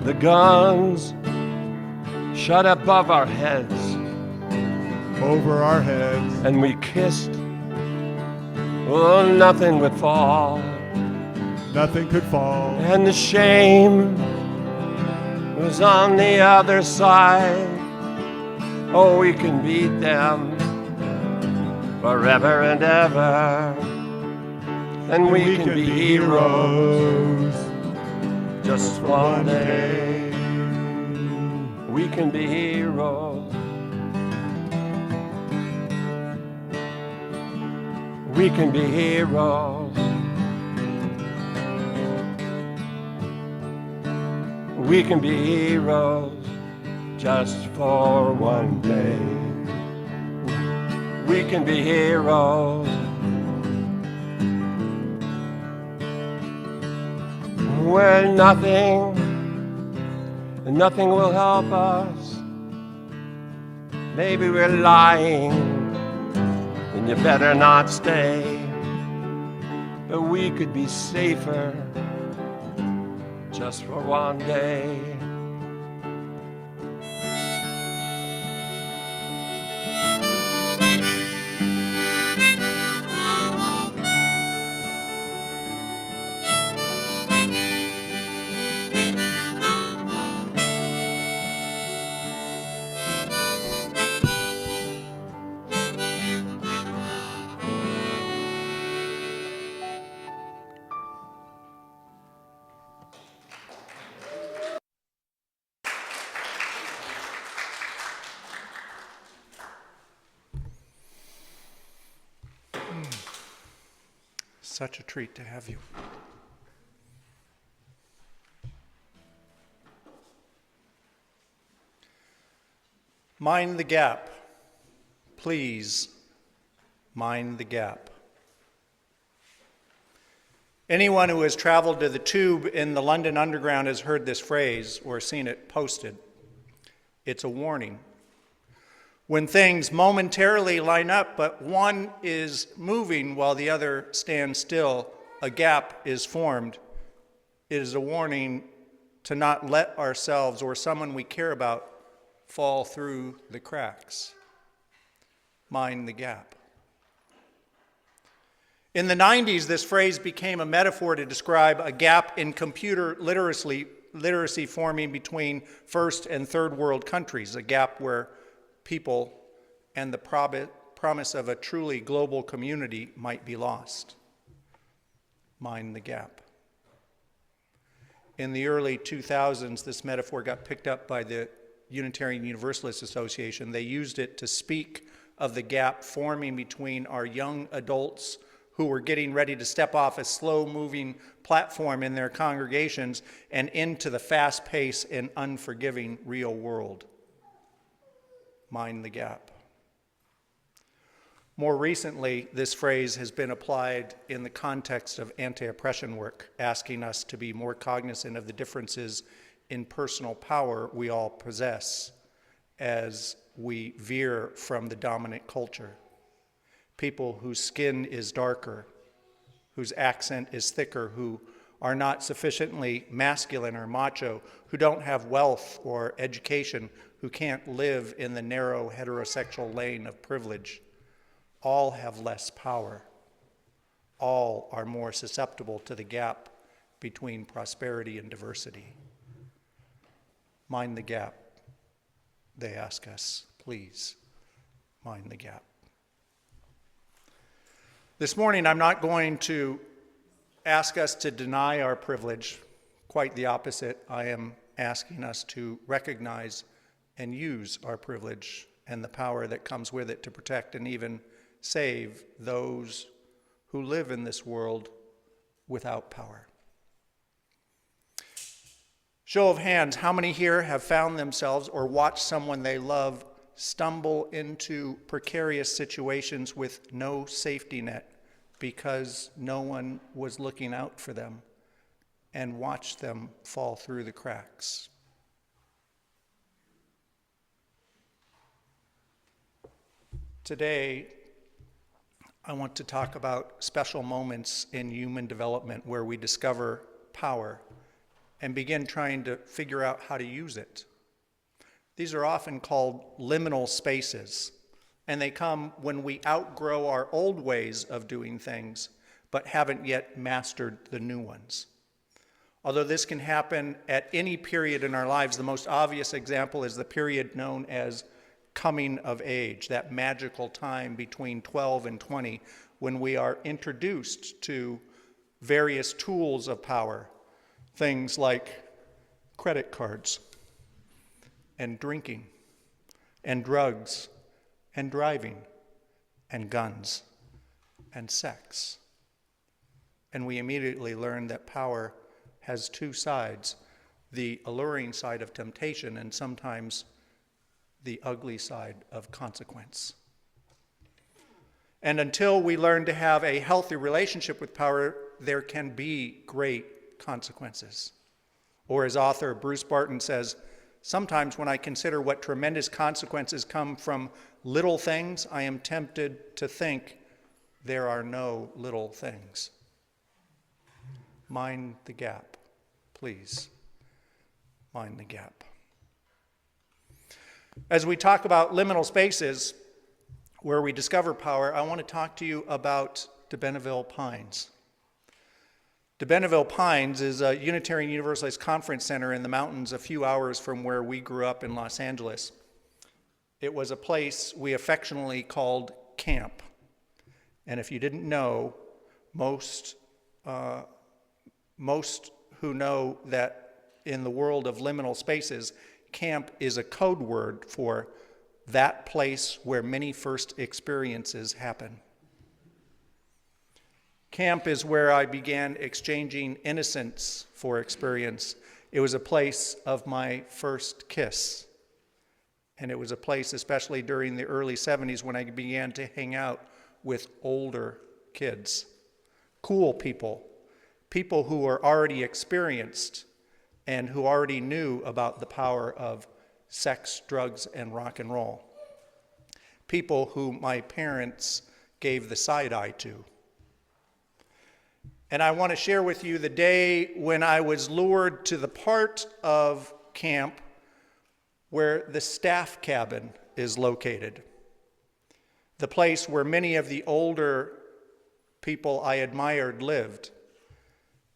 the guns shut above our heads, Over our heads, and we kissed. Oh, nothing would fall, nothing could fall. and the shame was on the other side. Oh, we can beat them forever and ever, and we can be heroes just one day. We can be heroes. We can be heroes. We can be heroes just for one day. We can be heroes. Where nothing will help us. Maybe we're lying, and you better not stay. But we could be safer just for one day. Such a treat to have you. Mind the gap. Please mind the gap. Anyone who has traveled to the Tube in the London Underground has heard this phrase or seen it posted. It's a warning. When things momentarily line up, but one is moving while the other stands still, a gap is formed. It is a warning to not let ourselves or someone we care about fall through the cracks. Mind the gap. In the 90s, this phrase became a metaphor to describe a gap in computer literacy forming between first and third world countries, a gap where people and the promise of a truly global community might be lost. Mind the gap. In the early 2000s, this metaphor got picked up by the Unitarian Universalist Association. They used it to speak of the gap forming between our young adults who were getting ready to step off a slow-moving platform in their congregations and into the fast-paced and unforgiving real world. Mind the gap. More recently, this phrase has been applied in the context of anti-oppression work, asking us to be more cognizant of the differences in personal power we all possess as we veer from the dominant culture. People whose skin is darker, whose accent is thicker, who are not sufficiently masculine or macho, who don't have wealth or education, who can't live in the narrow heterosexual lane of privilege, all have less power. All are more susceptible to the gap between prosperity and diversity. Mind the gap, they ask us. Please, mind the gap. This morning, I'm not going to ask us to deny our privilege. Quite the opposite. I am asking us to recognize and use our privilege and the power that comes with it to protect and even save those who live in this world without power. Show of hands, how many here have found themselves or watched someone they love stumble into precarious situations with no safety net because no one was looking out for them, and watched them fall through the cracks? Today, I want to talk about special moments in human development where we discover power and begin trying to figure out how to use it. These are often called liminal spaces, and they come when we outgrow our old ways of doing things, but haven't yet mastered the new ones. Although this can happen at any period in our lives, the most obvious example is the period known as coming of age, that magical time between 12 and 20 when we are introduced to various tools of power, things like credit cards and drinking and drugs and driving and guns and sex. And we immediately learn that power has two sides, the alluring side of temptation and sometimes the ugly side of consequence. And until we learn to have a healthy relationship with power, there can be great consequences. Or as author Bruce Barton says, sometimes when I consider what tremendous consequences come from little things, I am tempted to think there are no little things. Mind the gap, please. Mind the gap. As we talk about liminal spaces where we discover power, I want to talk to you about De Benneville Pines. De Benneville Pines is a Unitarian Universalist conference center in the mountains a few hours from where we grew up in Los Angeles. It was a place we affectionately called camp. And if you didn't know, most who know that in the world of liminal spaces, camp is a code word for that place where many first experiences happen. Camp is where I began exchanging innocence for experience. It was a place of my first kiss. And it was a place, especially during the early 70s, when I began to hang out with older kids, cool people, people who were already experienced and who already knew about the power of sex, drugs, and rock and roll. People who my parents gave the side eye to. And I want to share with you the day when I was lured to the part of camp where the staff cabin is located, the place where many of the older people I admired lived.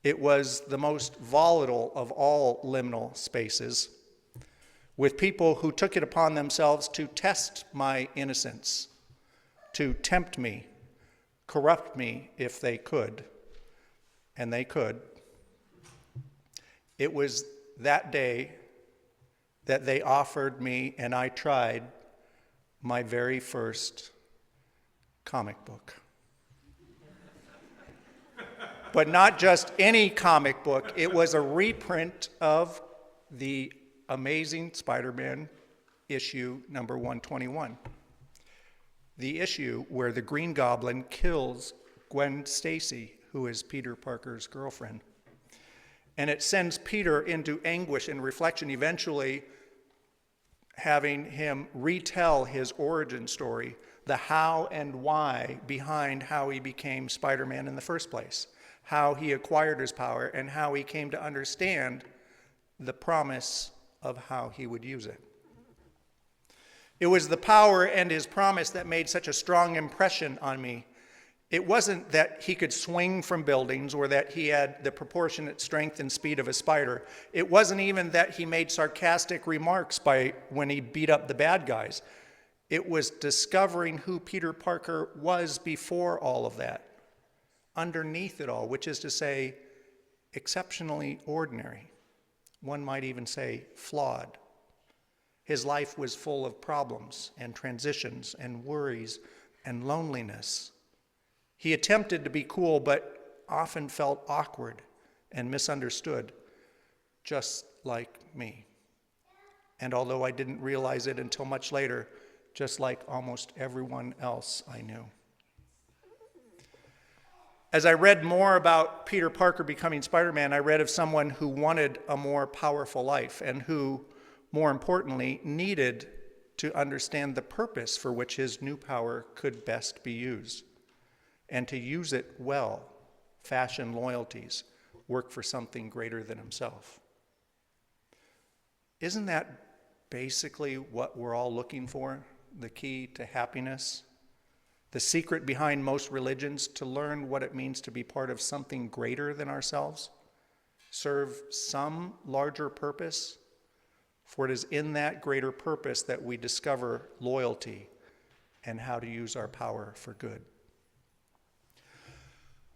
It was the most volatile of all liminal spaces, with people who took it upon themselves to test my innocence, to tempt me, corrupt me if they could, and they could. It was that day that they offered me, and I tried, my very first comic book. But not just any comic book. It was a reprint of the Amazing Spider-Man issue number 121. The issue where the Green Goblin kills Gwen Stacy, who is Peter Parker's girlfriend. And it sends Peter into anguish and reflection. Eventually, having him retell his origin story, the how and why behind how he became Spider-Man in the first place, how he acquired his power, and how he came to understand the promise of how he would use it. It was the power and his promise that made such a strong impression on me. It wasn't that he could swing from buildings or that he had the proportionate strength and speed of a spider. It wasn't even that he made sarcastic remarks when he beat up the bad guys. It was discovering who Peter Parker was before all of that, underneath it all, which is to say, exceptionally ordinary. One might even say flawed. His life was full of problems and transitions and worries and loneliness. He attempted to be cool, but often felt awkward and misunderstood, just like me. And although I didn't realize it until much later, just like almost everyone else I knew. As I read more about Peter Parker becoming Spider-Man, I read of someone who wanted a more powerful life and who, more importantly, needed to understand the purpose for which his new power could best be used, and to use it well, fashion loyalties, work for something greater than himself. Isn't that basically what we're all looking for? The key to happiness? The secret behind most religions, to learn what it means to be part of something greater than ourselves, serve some larger purpose, for it is in that greater purpose that we discover loyalty and how to use our power for good.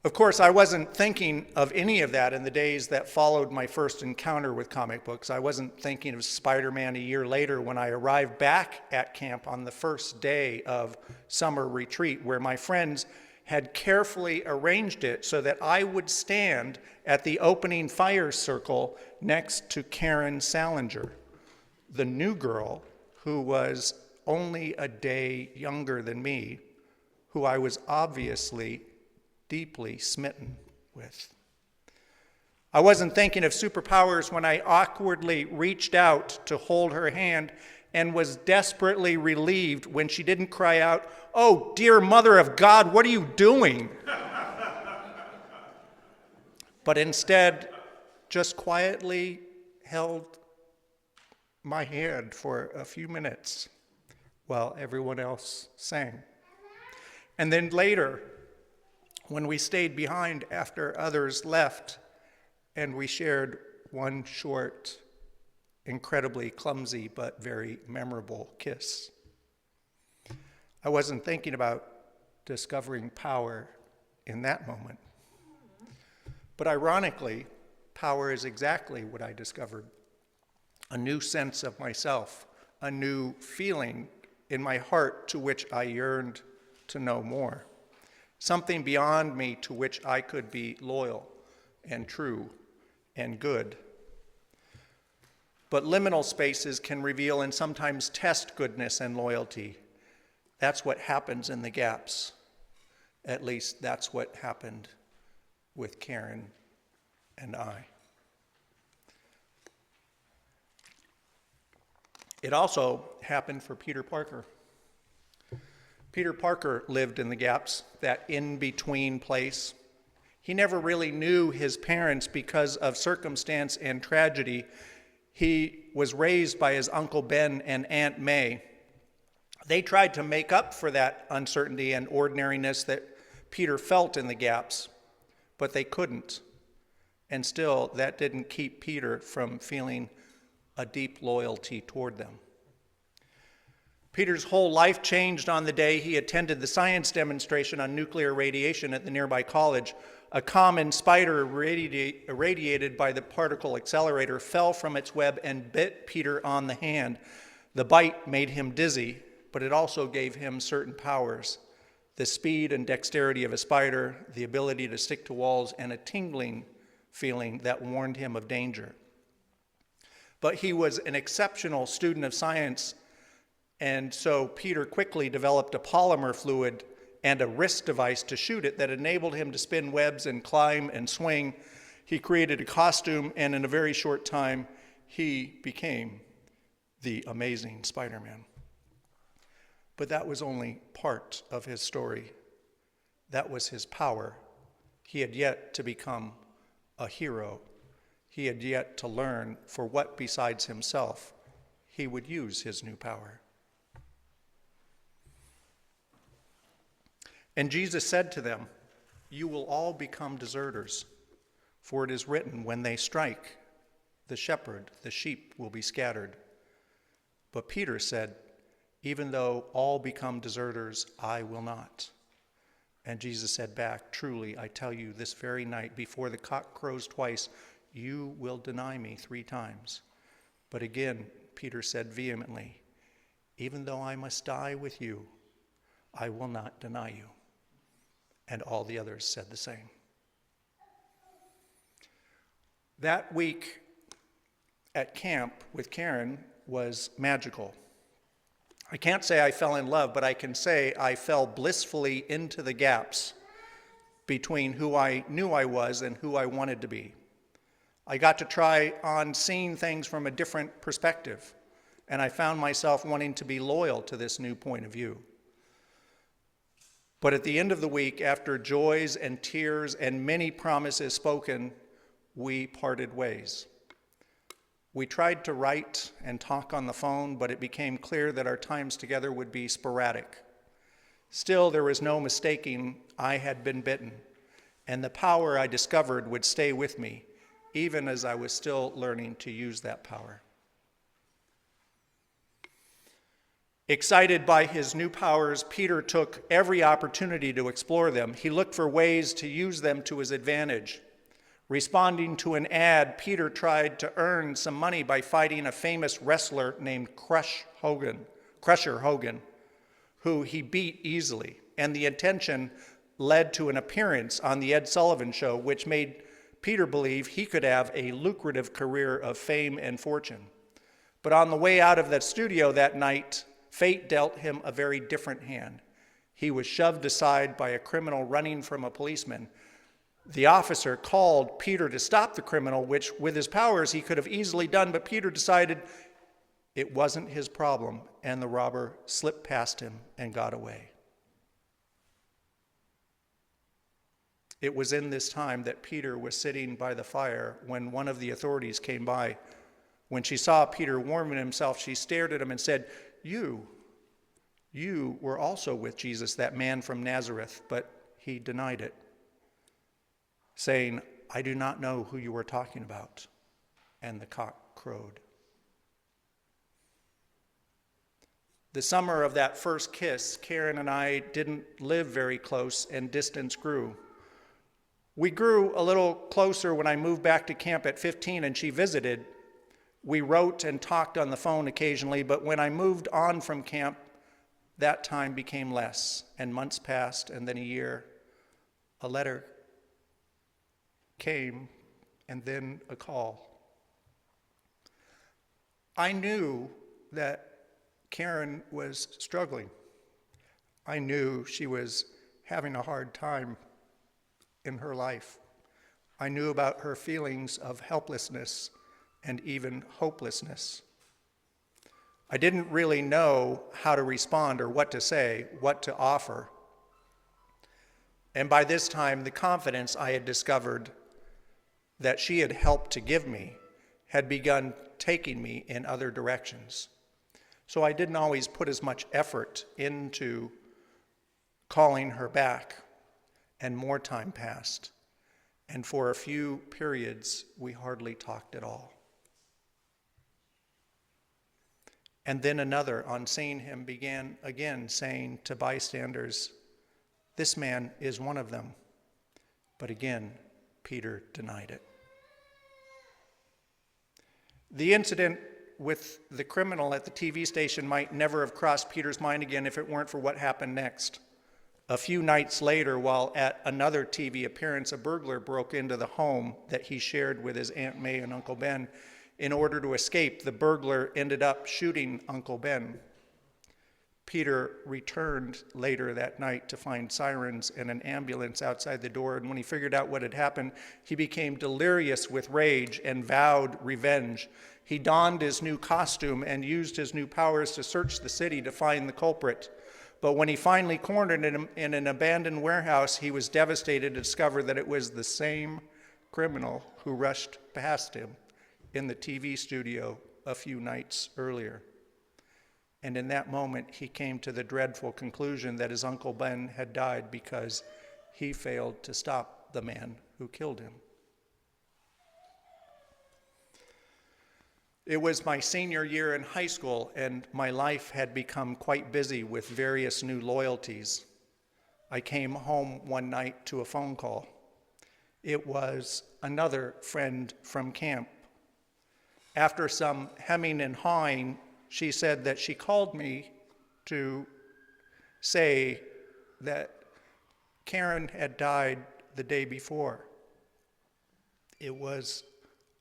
Of course, I wasn't thinking of any of that in the days that followed my first encounter with comic books. I wasn't thinking of Spider-Man a year later when I arrived back at camp on the first day of summer retreat, where my friends had carefully arranged it so that I would stand at the opening fire circle next to Karen Salinger, the new girl who was only a day younger than me, who I was obviously deeply smitten with. I wasn't thinking of superpowers when I awkwardly reached out to hold her hand and was desperately relieved when she didn't cry out, "Oh, dear Mother of God, what are you doing?" But instead, just quietly held my hand for a few minutes while everyone else sang. And then later, when we stayed behind after others left, and we shared one short, incredibly clumsy but very memorable kiss. I wasn't thinking about discovering power in that moment. But ironically, power is exactly what I discovered. A new sense of myself, a new feeling in my heart to which I yearned to know more. Something beyond me to which I could be loyal and true and good. But liminal spaces can reveal and sometimes test goodness and loyalty. That's what happens in the gaps. At least that's what happened with Karen and I. It also happened for Peter Parker. Peter Parker lived in the gaps, that in-between place. He never really knew his parents because of circumstance and tragedy. He was raised by his Uncle Ben and Aunt May. They tried to make up for that uncertainty and ordinariness that Peter felt in the gaps, but they couldn't. And still, that didn't keep Peter from feeling a deep loyalty toward them. Peter's whole life changed on the day he attended the science demonstration on nuclear radiation at the nearby college. A common spider irradiated by the particle accelerator fell from its web and bit Peter on the hand. The bite made him dizzy, but it also gave him certain powers: the speed and dexterity of a spider, the ability to stick to walls, and a tingling feeling that warned him of danger. But he was an exceptional student of science, and so Peter quickly developed a polymer fluid and a wrist device to shoot it that enabled him to spin webs and climb and swing. He created a costume, and in a very short time, he became the amazing Spider-Man. But that was only part of his story. That was his power. He had yet to become a hero. He had yet to learn for what besides himself he would use his new power. And Jesus said to them, "You will all become deserters, for it is written, when they strike the shepherd, the sheep will be scattered." But Peter said, "Even though all become deserters, I will not." And Jesus said back, "Truly, I tell you, this very night, before the cock crows twice, you will deny me 3 times. But again, Peter said vehemently, "Even though I must die with you, I will not deny you." And all the others said the same. That week at camp with Karen was magical. I can't say I fell in love, but I can say I fell blissfully into the gaps between who I knew I was and who I wanted to be. I got to try on seeing things from a different perspective, and I found myself wanting to be loyal to this new point of view. But at the end of the week, after joys and tears and many promises spoken, we parted ways. We tried to write and talk on the phone, but it became clear that our times together would be sporadic. Still, there was no mistaking I had been bitten, and the power I discovered would stay with me, even as I was still learning to use that power. Excited by his new powers, Peter took every opportunity to explore them. He looked for ways to use them to his advantage. Responding to an ad, Peter tried to earn some money by fighting a famous wrestler named Crusher Hogan, who he beat easily. And the attention led to an appearance on the Ed Sullivan Show, which made Peter believe he could have a lucrative career of fame and fortune. But on the way out of that studio that night, fate dealt him a very different hand. He was shoved aside by a criminal running from a policeman. The officer called Peter to stop the criminal, which with his powers he could have easily done, but Peter decided it wasn't his problem, and the robber slipped past him and got away. It was in this time that Peter was sitting by the fire when one of the authorities came by. When she saw Peter warming himself, she stared at him and said, You were also with Jesus, that man from Nazareth," but he denied it, saying, "I do not know who you are talking about." And the cock crowed. The summer of that first kiss, Karen and I didn't live very close, and distance grew. We grew a little closer when I moved back to camp at 15 and she visited. We wrote and talked on the phone occasionally, but when I moved on from camp, that time became less, and months passed, and then a year. A letter came, and then a call. I knew that Karen was struggling. I knew she was having a hard time in her life. I knew about her feelings of helplessness and even hopelessness. I didn't really know how to respond or what to say, what to offer. And by this time, the confidence I had discovered that she had helped to give me had begun taking me in other directions. So I didn't always put as much effort into calling her back, and more time passed. And for a few periods, we hardly talked at all. And then another, on seeing him, began again saying to bystanders, "This man is one of them." But again, Peter denied it. The incident with the criminal at the TV station might never have crossed Peter's mind again if it weren't for what happened next. A few nights later, while at another TV appearance, a burglar broke into the home that he shared with his Aunt May and Uncle Ben. In order to escape, the burglar ended up shooting Uncle Ben. Peter returned later that night to find sirens and an ambulance outside the door, and when he figured out what had happened, he became delirious with rage and vowed revenge. He donned his new costume and used his new powers to search the city to find the culprit. But when he finally cornered him in an abandoned warehouse, he was devastated to discover that it was the same criminal who rushed past him in the TV studio a few nights earlier. And in that moment, he came to the dreadful conclusion that his Uncle Ben had died because he failed to stop the man who killed him. It was my senior year in high school, and my life had become quite busy with various new loyalties. I came home one night to a phone call. It was another friend from camp. After some hemming and hawing, she said that she called me to say that Karen had died the day before. It was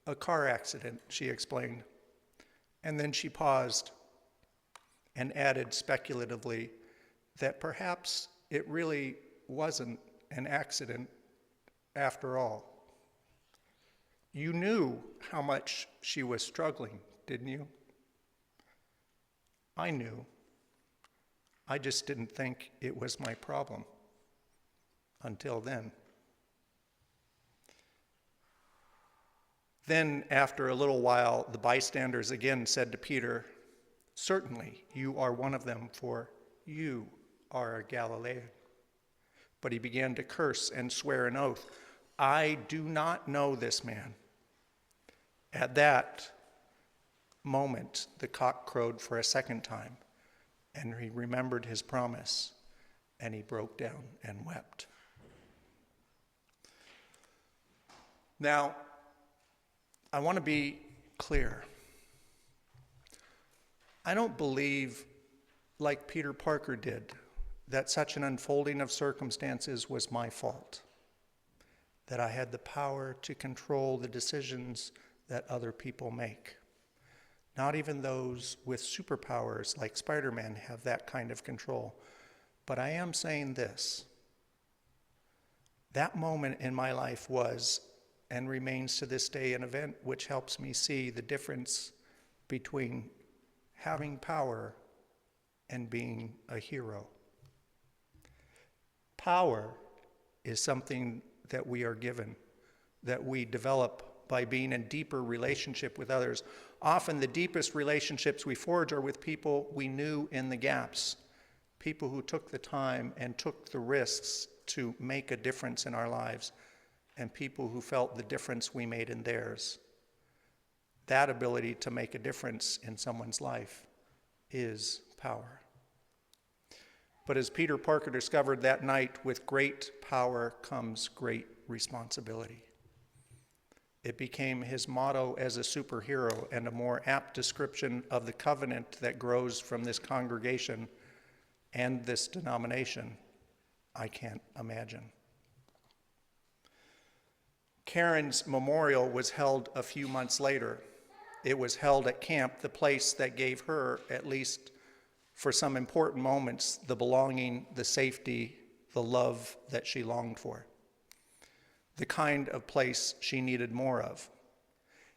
a car accident, she explained. And then she paused and added speculatively that perhaps it really wasn't an accident after all. You knew how much she was struggling, didn't you? I knew. I just didn't think it was my problem until then. Then, after a little while, the bystanders again said to Peter, "Certainly you are one of them, for you are a Galilean." But he began to curse and swear an oath. "I do not know this man." At that moment, the cock crowed for a second time, and he remembered his promise, and he broke down and wept. Now, I want to be clear. I don't believe, like Peter Parker did, that such an unfolding of circumstances was my fault, that I had the power to control the decisions that other people make. Not even those with superpowers like Spider-Man have that kind of control. But I am saying this. That moment in my life was and remains to this day an event which helps me see the difference between having power and being a hero. Power is something that we are given, that we develop by being in deeper relationship with others. Often the deepest relationships we forge are with people we knew in the gaps, people who took the time and took the risks to make a difference in our lives, and people who felt the difference we made in theirs. That ability to make a difference in someone's life is power. But as Peter Parker discovered that night, with great power comes great responsibility. It became his motto as a superhero, and a more apt description of the covenant that grows from this congregation and this denomination, I can't imagine. Karen's memorial was held a few months later. It was held at camp, the place that gave her, at least for some important moments, the belonging, the safety, the love that she longed for. The kind of place she needed more of.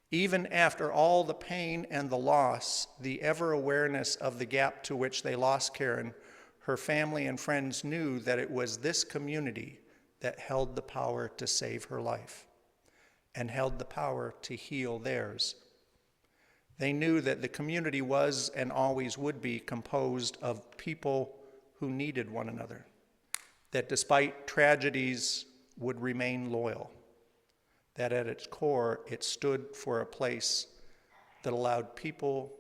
Even after all the pain and the loss, the ever-awareness of the gap to which they lost Karen, her family and friends knew that it was this community that held the power to save her life and held the power to heal theirs. They knew that the community was and always would be composed of people who needed one another, that despite tragedies would remain loyal, that at its core it stood for a place that allowed people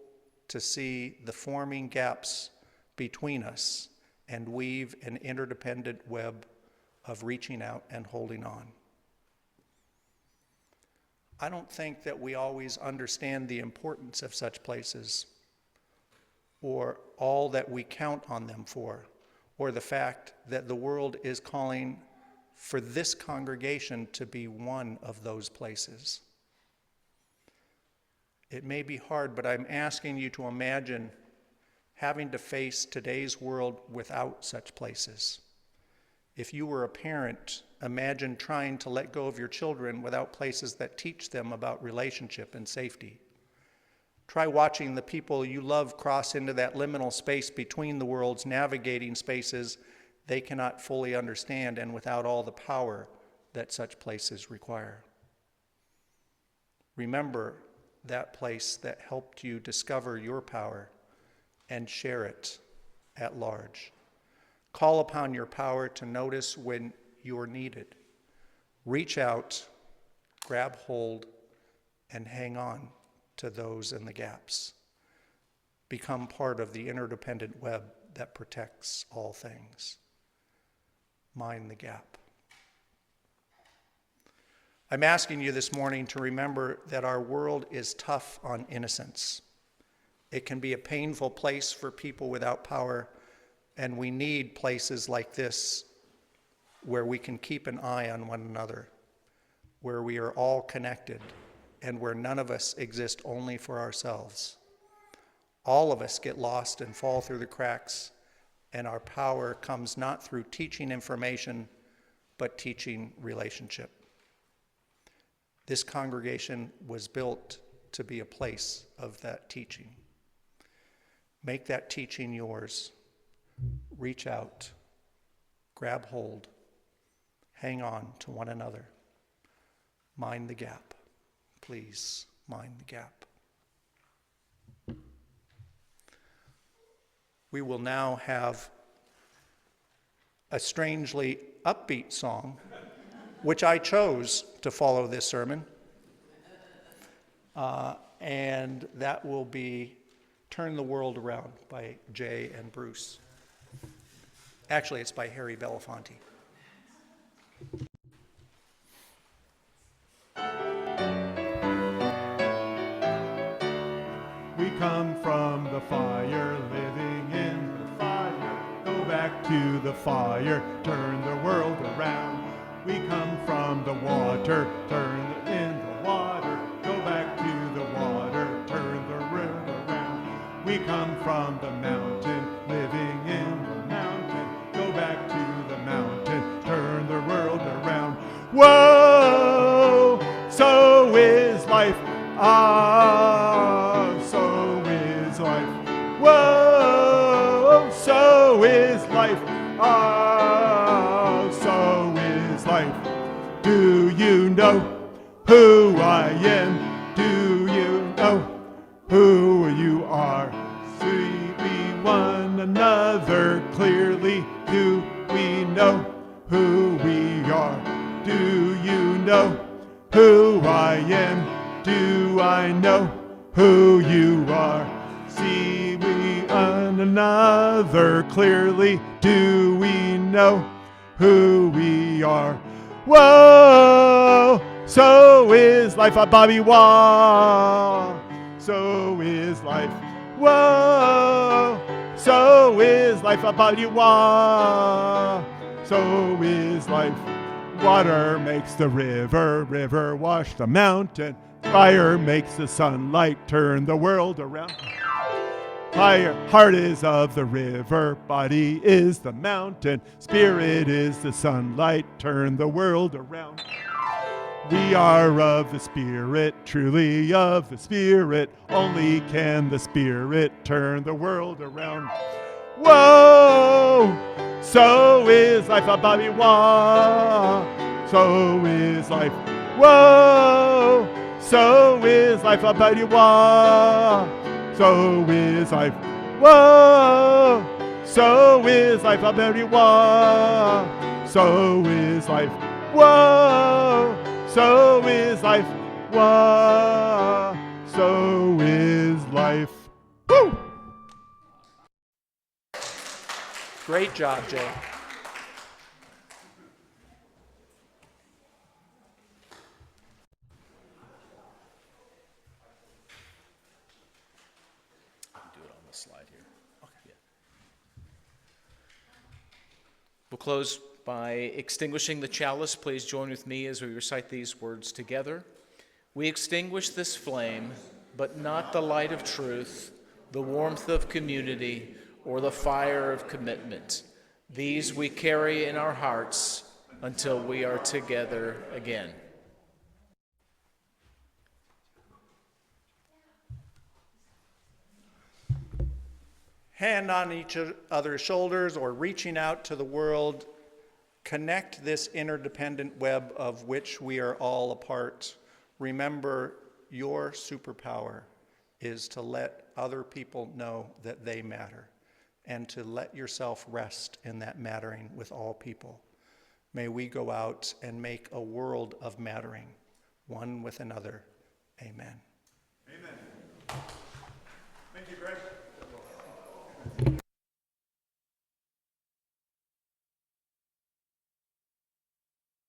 to see the forming gaps between us and weave an interdependent web of reaching out and holding on. I don't think that we always understand the importance of such places, or all that we count on them for, or the fact that the world is calling for this congregation to be one of those places. It may be hard, but I'm asking you to imagine having to face today's world without such places. If you were a parent, imagine trying to let go of your children without places that teach them about relationship and safety. Try watching the people you love cross into that liminal space between the worlds, navigating spaces they cannot fully understand and without all the power that such places require. Remember that place that helped you discover your power and share it at large. Call upon your power to notice when you're needed. Reach out, grab hold, and hang on to those in the gaps. Become part of the interdependent web that protects all things. Mind the gap. I'm asking you this morning to remember that our world is tough on innocence. It can be a painful place for people without power, and we need places like this where we can keep an eye on one another, where we are all connected, and where none of us exist only for ourselves. All of us get lost and fall through the cracks, and our power comes not through teaching information, but teaching relationship. This congregation was built to be a place of that teaching. Make that teaching yours. Reach out, grab hold, hang on to one another. Mind the gap. Please mind the gap. We will now have a strangely upbeat song, which I chose to follow this sermon, and that will be Turn the World Around by Jay and Bruce. Actually, it's by Harry Belafonte. We come from the fire, living in the fire. Go back to the fire, turn the world around. We come from the water, turn in the water. Go back to the water, turn the world around. We come from the mountain, living in the mountain. Go back to the mountain, turn the world around. Whoa, so is life. Ah, so is life. Whoa, so is life. Ah, so is life. Do you know who I am? Do you know who you are? See we one another clearly. Do we know who we are? Do you know who I am? Do I know who you are? See we one another clearly. Do we know who we are? Whoa, so is life a Bobby Wah. So is life. Whoa, so is life a Bobby Wah. So is life. Water makes the river, river wash the mountain. Fire makes the sunlight turn the world around. Fire, heart is of the river, body is the mountain, spirit is the sunlight, turn the world around. We are of the Spirit, truly of the Spirit, only can the Spirit turn the world around. Whoa, so is life a Bobby Wah. So is life. Whoa, so is life a Bobby Wah. So is life. Whoa, so is life a Bobby Wah. So is life. Whoa, so is life. Whoa, so is life. Woo! Great job, Jay. Slide here. Okay. Yeah. We'll close by extinguishing the chalice. Please join with me as we recite these words together. We extinguish this flame, but not the light of truth. the warmth of community, or the fire of commitment. These we carry in our hearts until we are together again. Hand on each other's shoulders or reaching out to the world, connect this interdependent web of which we are all a part. Remember, your superpower is to let other people know that they matter and to let yourself rest in that mattering with all people. May we go out and make a world of mattering, one with another. Amen. Amen. Thank you, Greg.